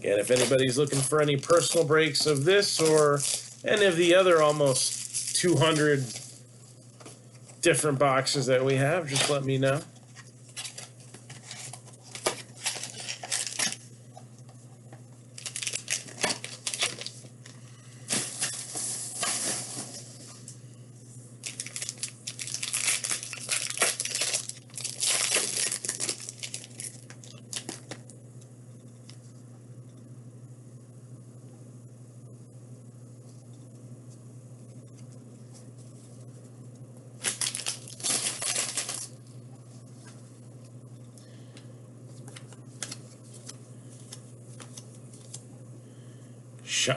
Speaker 1: Good. Again, if anybody's looking for any personal breaks of this or any of the other almost 200 different boxes that we have, just let me know.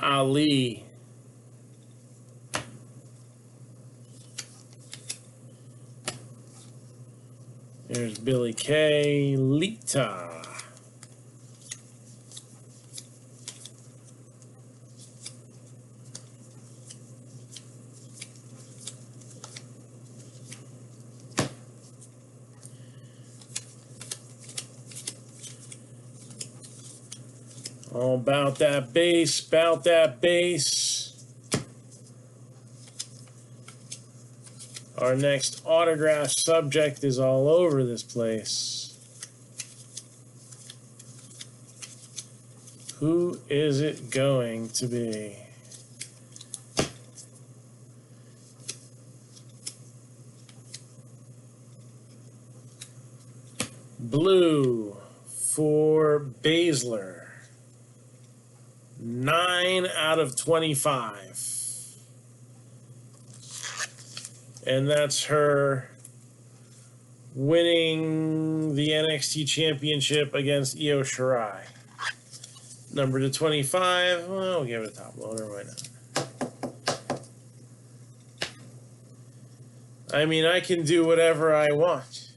Speaker 1: Ali. There's Billy Kay. Lita. All about that base, about that base. Our next autograph subject is all over this place. Who is it going to be? Blue for Baszler. 9 out of 25. And that's her winning the NXT Championship against Io Shirai. Number to 25. Well, we'll give it a top loader. Why not? I mean, I can do whatever I want.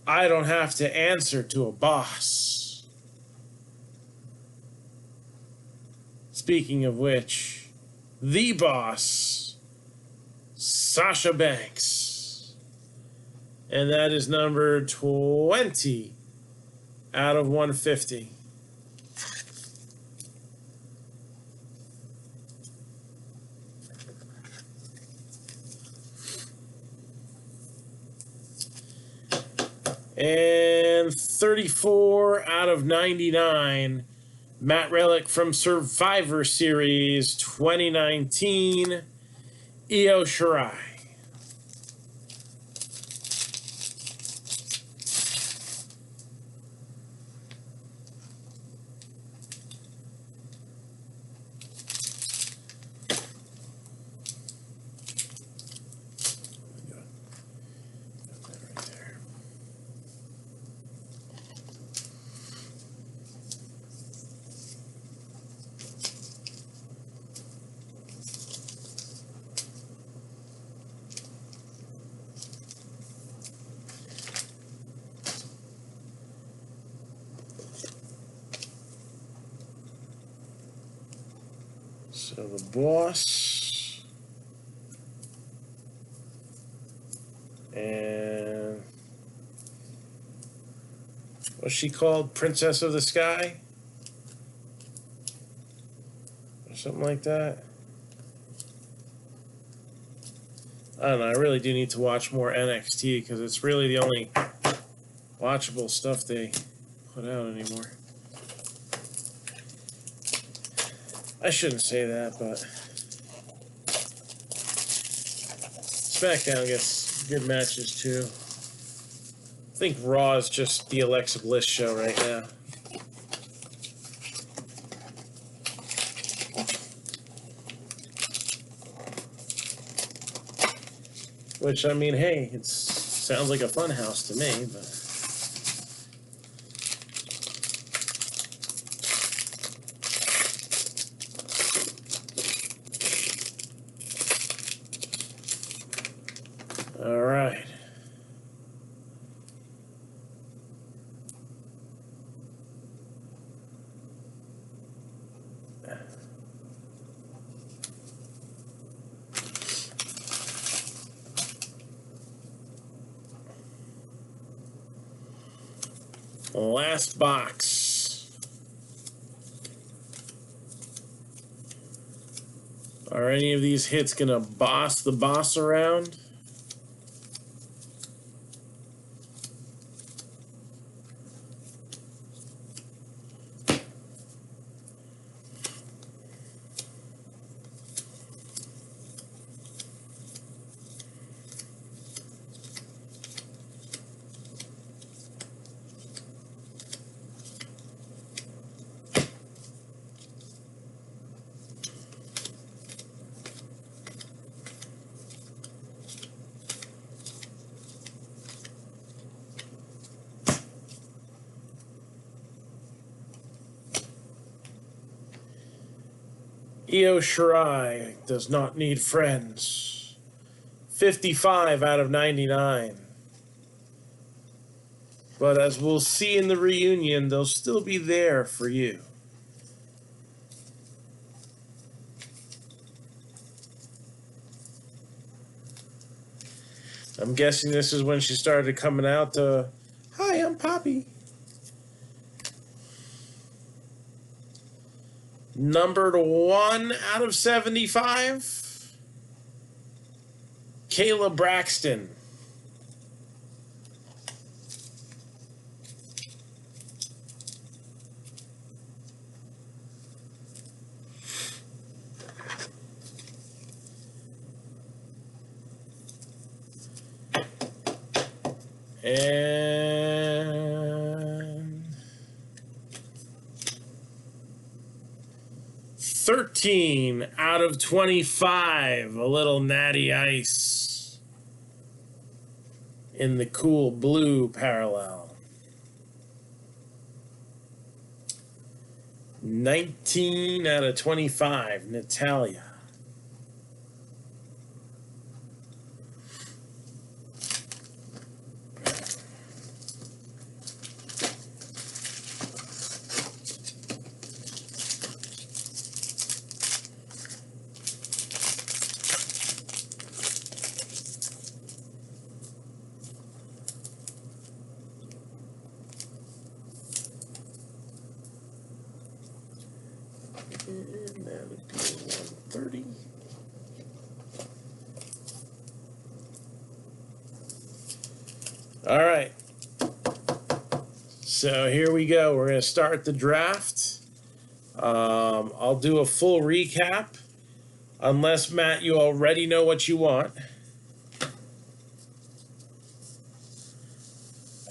Speaker 1: I don't have to answer to a boss. Speaking of which, the boss, Sasha Banks. And that is number 20 out of 150. And 34 out of 99, Matt Relic from Survivor Series 2019, Io Shirai. So the boss and what's she called? Princess of the Sky? Or something like that. I don't know. I really do need to watch more NXT because it's really the only watchable stuff they put out anymore. I shouldn't say that, but SmackDown gets good matches too. I think Raw is just the Alexa Bliss show right now. Which, I mean, hey, it sounds like a fun house to me, but... All right. Last box. Are any of these hits gonna boss the boss around? Io Shirai does not need friends. 55 out of 99. But as we'll see in the reunion, they'll still be there for you. I'm guessing this is when she started coming out to, "Hi, I'm Poppy." Numbered 1 out of 75, Kayla Braxton. And 13 out of 25, a little Natty Ice in the cool blue parallel. 19 out of 25, Natalia. And that would be 130. All right. So here we go. We're going to start the draft. I'll do a full recap, unless, Matt, you already know what you want.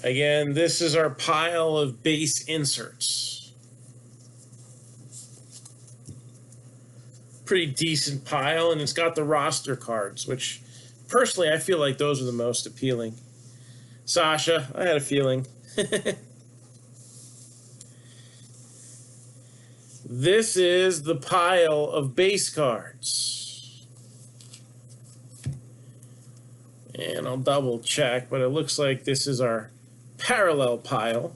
Speaker 1: Again, this is our pile of base inserts. Pretty decent pile, and it's got the roster cards, which personally I feel like those are the most appealing. Sasha, I had a feeling. This is the pile of base cards. And I'll double check, but it looks like this is our parallel pile,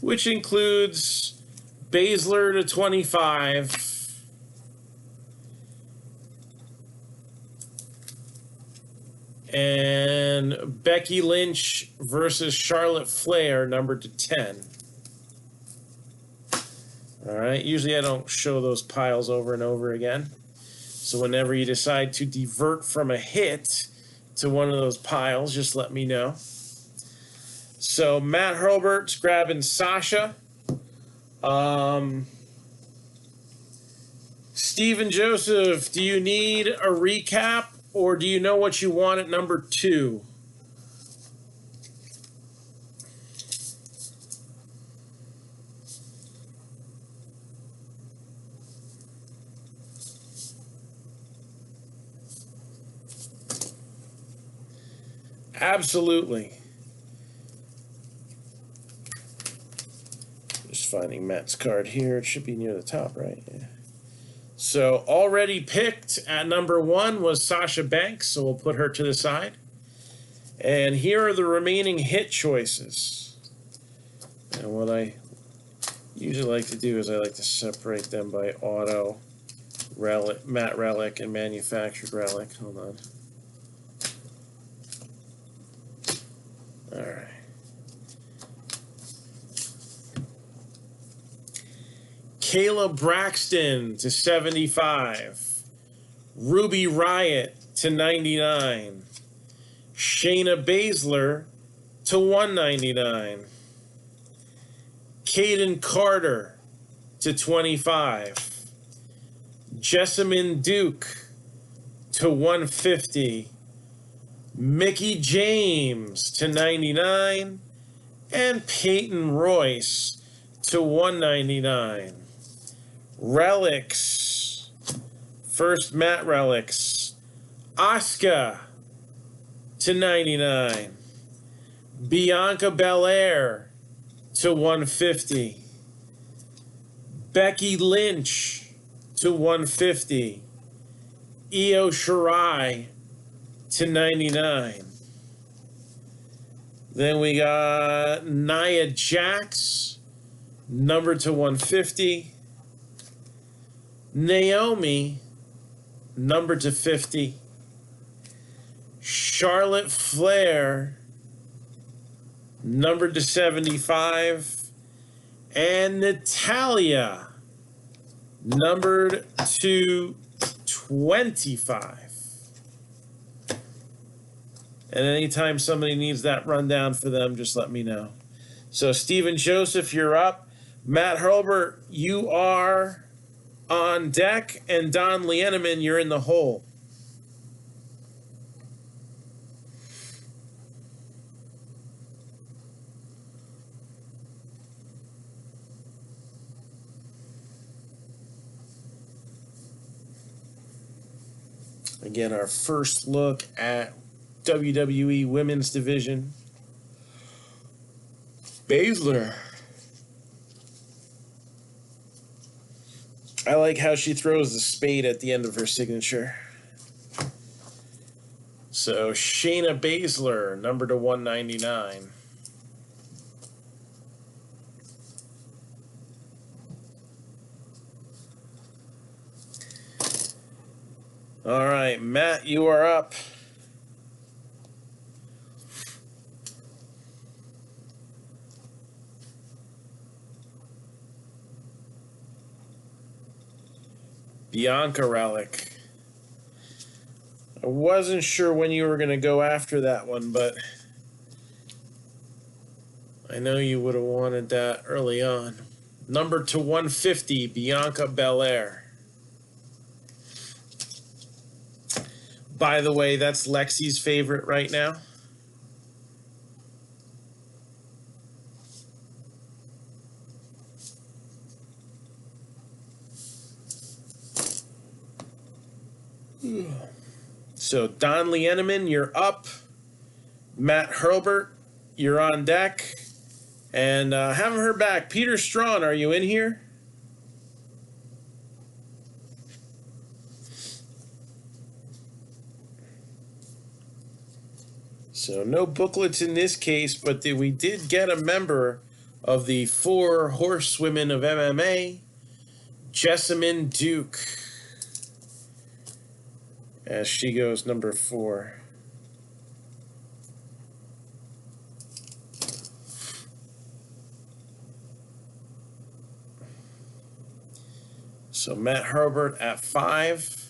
Speaker 1: which includes Baszler to 25, and Becky Lynch versus Charlotte Flair, numbered to 10. All right, usually I don't show those piles over and over again. So whenever you decide to divert from a hit to one of those piles, just let me know. So Matt Herbert's grabbing Sasha. Stephen Joseph, do you need a recap, or do you know what you want at number 2? Absolutely. Just finding Matt's card here. It should be near the top, right? Yeah. So already picked at number 1 was Sasha Banks, so we'll put her to the side. And here are the remaining hit choices. And what I usually like to do is I like to separate them by auto, relic, matte relic, and manufactured relic. Hold on. All right. Kayla Braxton to 75. Ruby Riott to 99. Shayna Baszler to 199. Caden Carter to 25. Jessamine Duke to 150. Mickey James to 99, and Peyton Royce to 199. Relics, first Matt Relics, Asuka to 99. Bianca Belair to 150. Becky Lynch to 150. Io Shirai to 99. Then we got Nia Jax, numbered to 150. Naomi, numbered to 50. Charlotte Flair, numbered to 75. And Natalia, Numbered to 25. And anytime somebody needs that rundown for them, just let me know. So Stephen Joseph, you're up. Matt Hurlbert, you are on deck. And Don Lieneman, you're in the hole. Again, our first look at WWE Women's Division. Baszler. I like how she throws the spade at the end of her signature. So Shayna Baszler, number to 199. All right, Matt, you are up. Bianca relic. I wasn't sure when you were going to go after that one, but I know you would have wanted that early on. Number to 150, Bianca Belair. By the way, that's Lexi's favorite right now. So Don Lieneman, you're up. Matt Hurlbert, you're on deck. And haven't heard back. Peter Strawn, are you in here? So no booklets in this case, but we did get a member of the 4 horsewomen of MMA, Jessamyn Duke, as she goes number 4. So Matt Hurlbert at 5.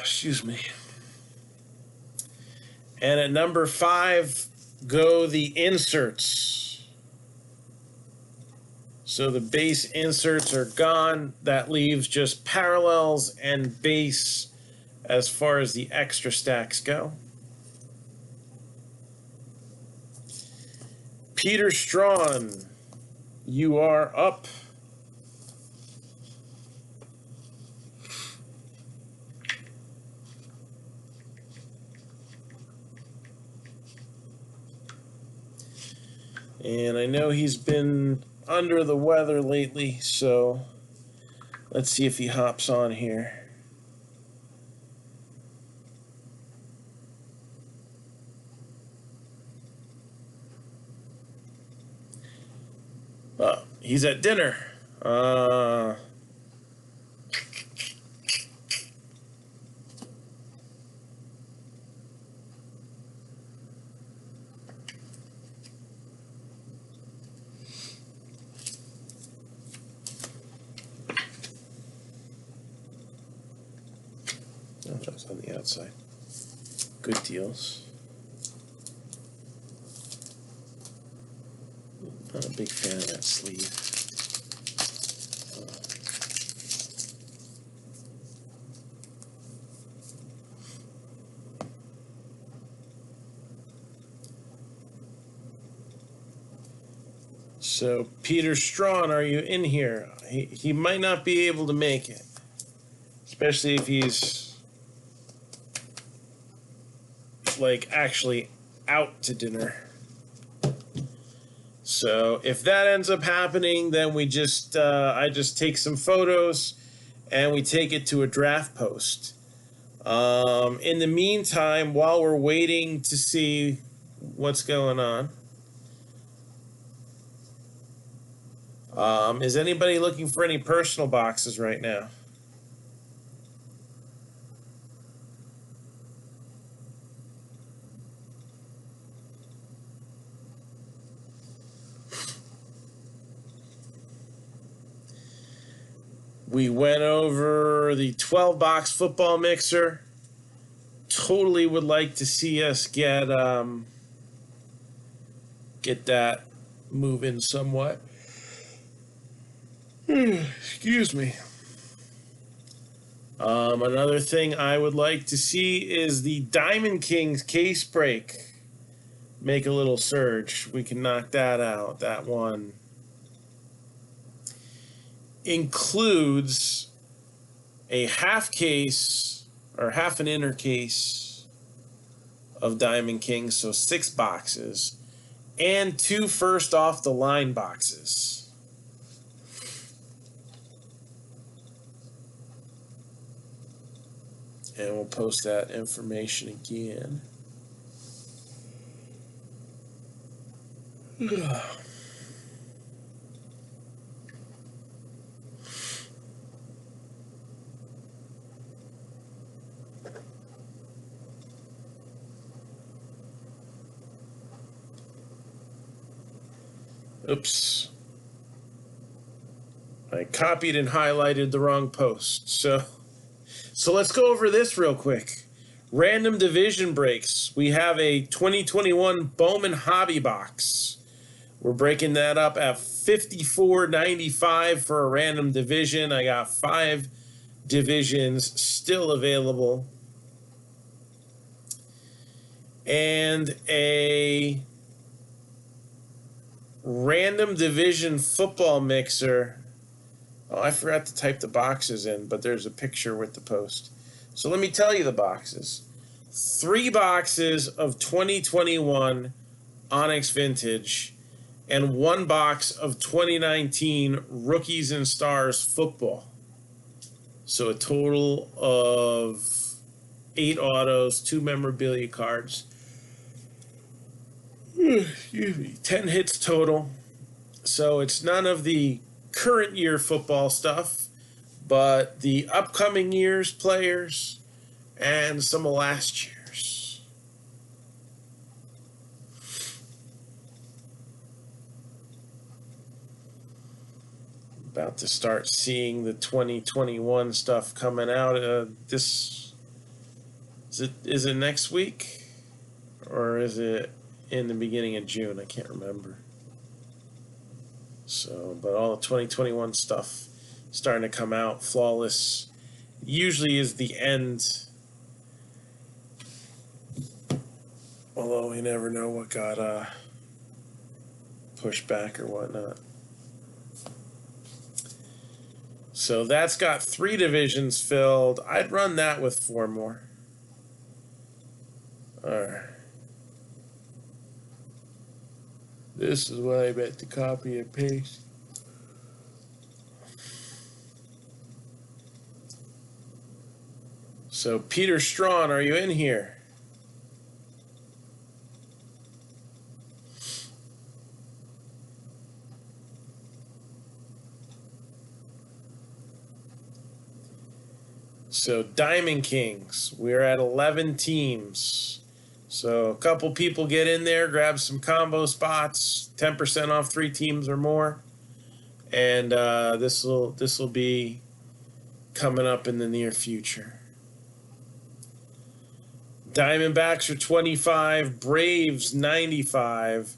Speaker 1: Excuse me. And at number 5 go the inserts. So the base inserts are gone. That leaves just parallels and base as far as the extra stacks go. Peter Strawn, you are up. And I know he's been under the weather lately, so let's see if he hops on here. Oh, he's at dinner. Oh, that's on the outside. Good deals. Not a big fan of that sleeve. So, Peter Strawn, are you in here? He might not be able to make it, especially if he's like actually out to dinner. So if that ends up happening, then we just I just take some photos and we take it to a draft post. In the meantime, while we're waiting to see what's going on, is anybody looking for any personal boxes right now? We went over the 12-box football mixer. Totally would like to see us get that moving somewhat. Excuse me. Another thing I would like to see is the Diamond Kings case break. Make a little surge. We can knock that out. That one includes a half case or half an inner case of Diamond Kings, so 6 boxes, and 2 first off the line boxes. And we'll post that information again. Oops. I copied and highlighted the wrong post. So let's go over this real quick. Random division breaks. We have a 2021 Bowman Hobby Box. We're breaking that up at $54.95 for a random division. I got 5 divisions still available. And a random division football mixer. Oh, I forgot to type the boxes in, but there's a picture with the post. So let me tell you the boxes. 3 boxes of 2021 Onyx Vintage and 1 box of 2019 Rookies and Stars Football. So a total of 8 autos, 2 memorabilia cards. Excuse me, 10 hits total. So it's none of the current year football stuff, but the upcoming year's players and some of last year's. About to start seeing the 2021 stuff coming out. Is it next week, or is it in the beginning of June? I can't remember. So, but all the 2021 stuff starting to come out. Flawless usually is the end, although we never know what got pushed back or whatnot. So that's got 3 divisions filled. I'd run that with 4 more. All right. This is what I meant to copy and paste. So Peter Strawn, are you in here? So Diamond Kings, we're at 11 teams. So a couple people get in there, grab some combo spots, 10% off 3 teams or more, and this will be coming up in the near future. Diamondbacks are 25, Braves 95,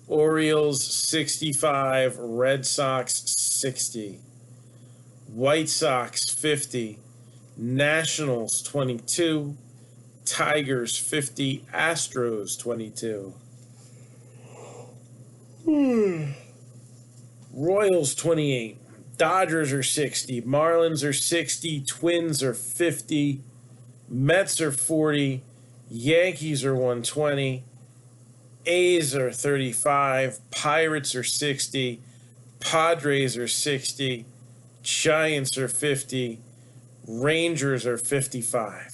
Speaker 1: Orioles 65, Red Sox 60, White Sox 50, Nationals 22. Tigers 50, Astros 22. Royals 28, Dodgers are 60, Marlins are 60, Twins are 50, Mets are 40, Yankees are 120, A's are 35, Pirates are 60, Padres are 60, Giants are 50, Rangers are 55.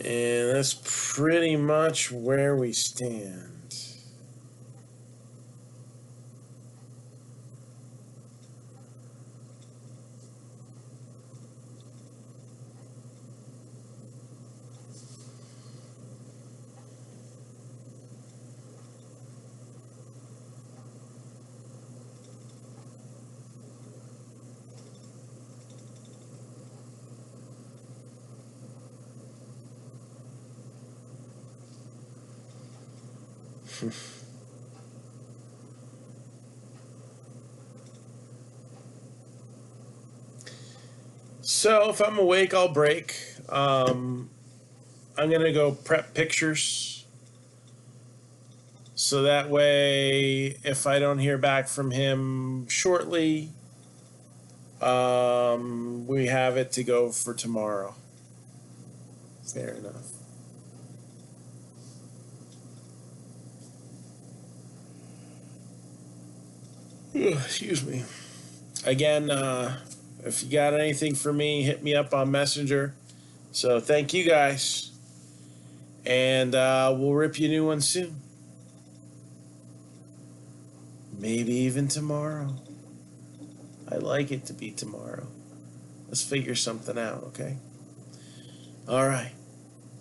Speaker 1: And that's pretty much where we stand. So if I'm awake, I'll break. I'm gonna go prep pictures, so that way, if I don't hear back from him shortly, we have it to go for tomorrow. Fair enough. Ugh, excuse me. Again, if you got anything for me, hit me up on Messenger. So thank you guys, and we'll rip you a new one soon. Maybe even tomorrow. I like it to be tomorrow. Let's figure something out, okay? All right.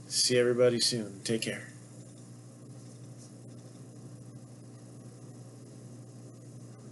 Speaker 1: See everybody soon. Take care.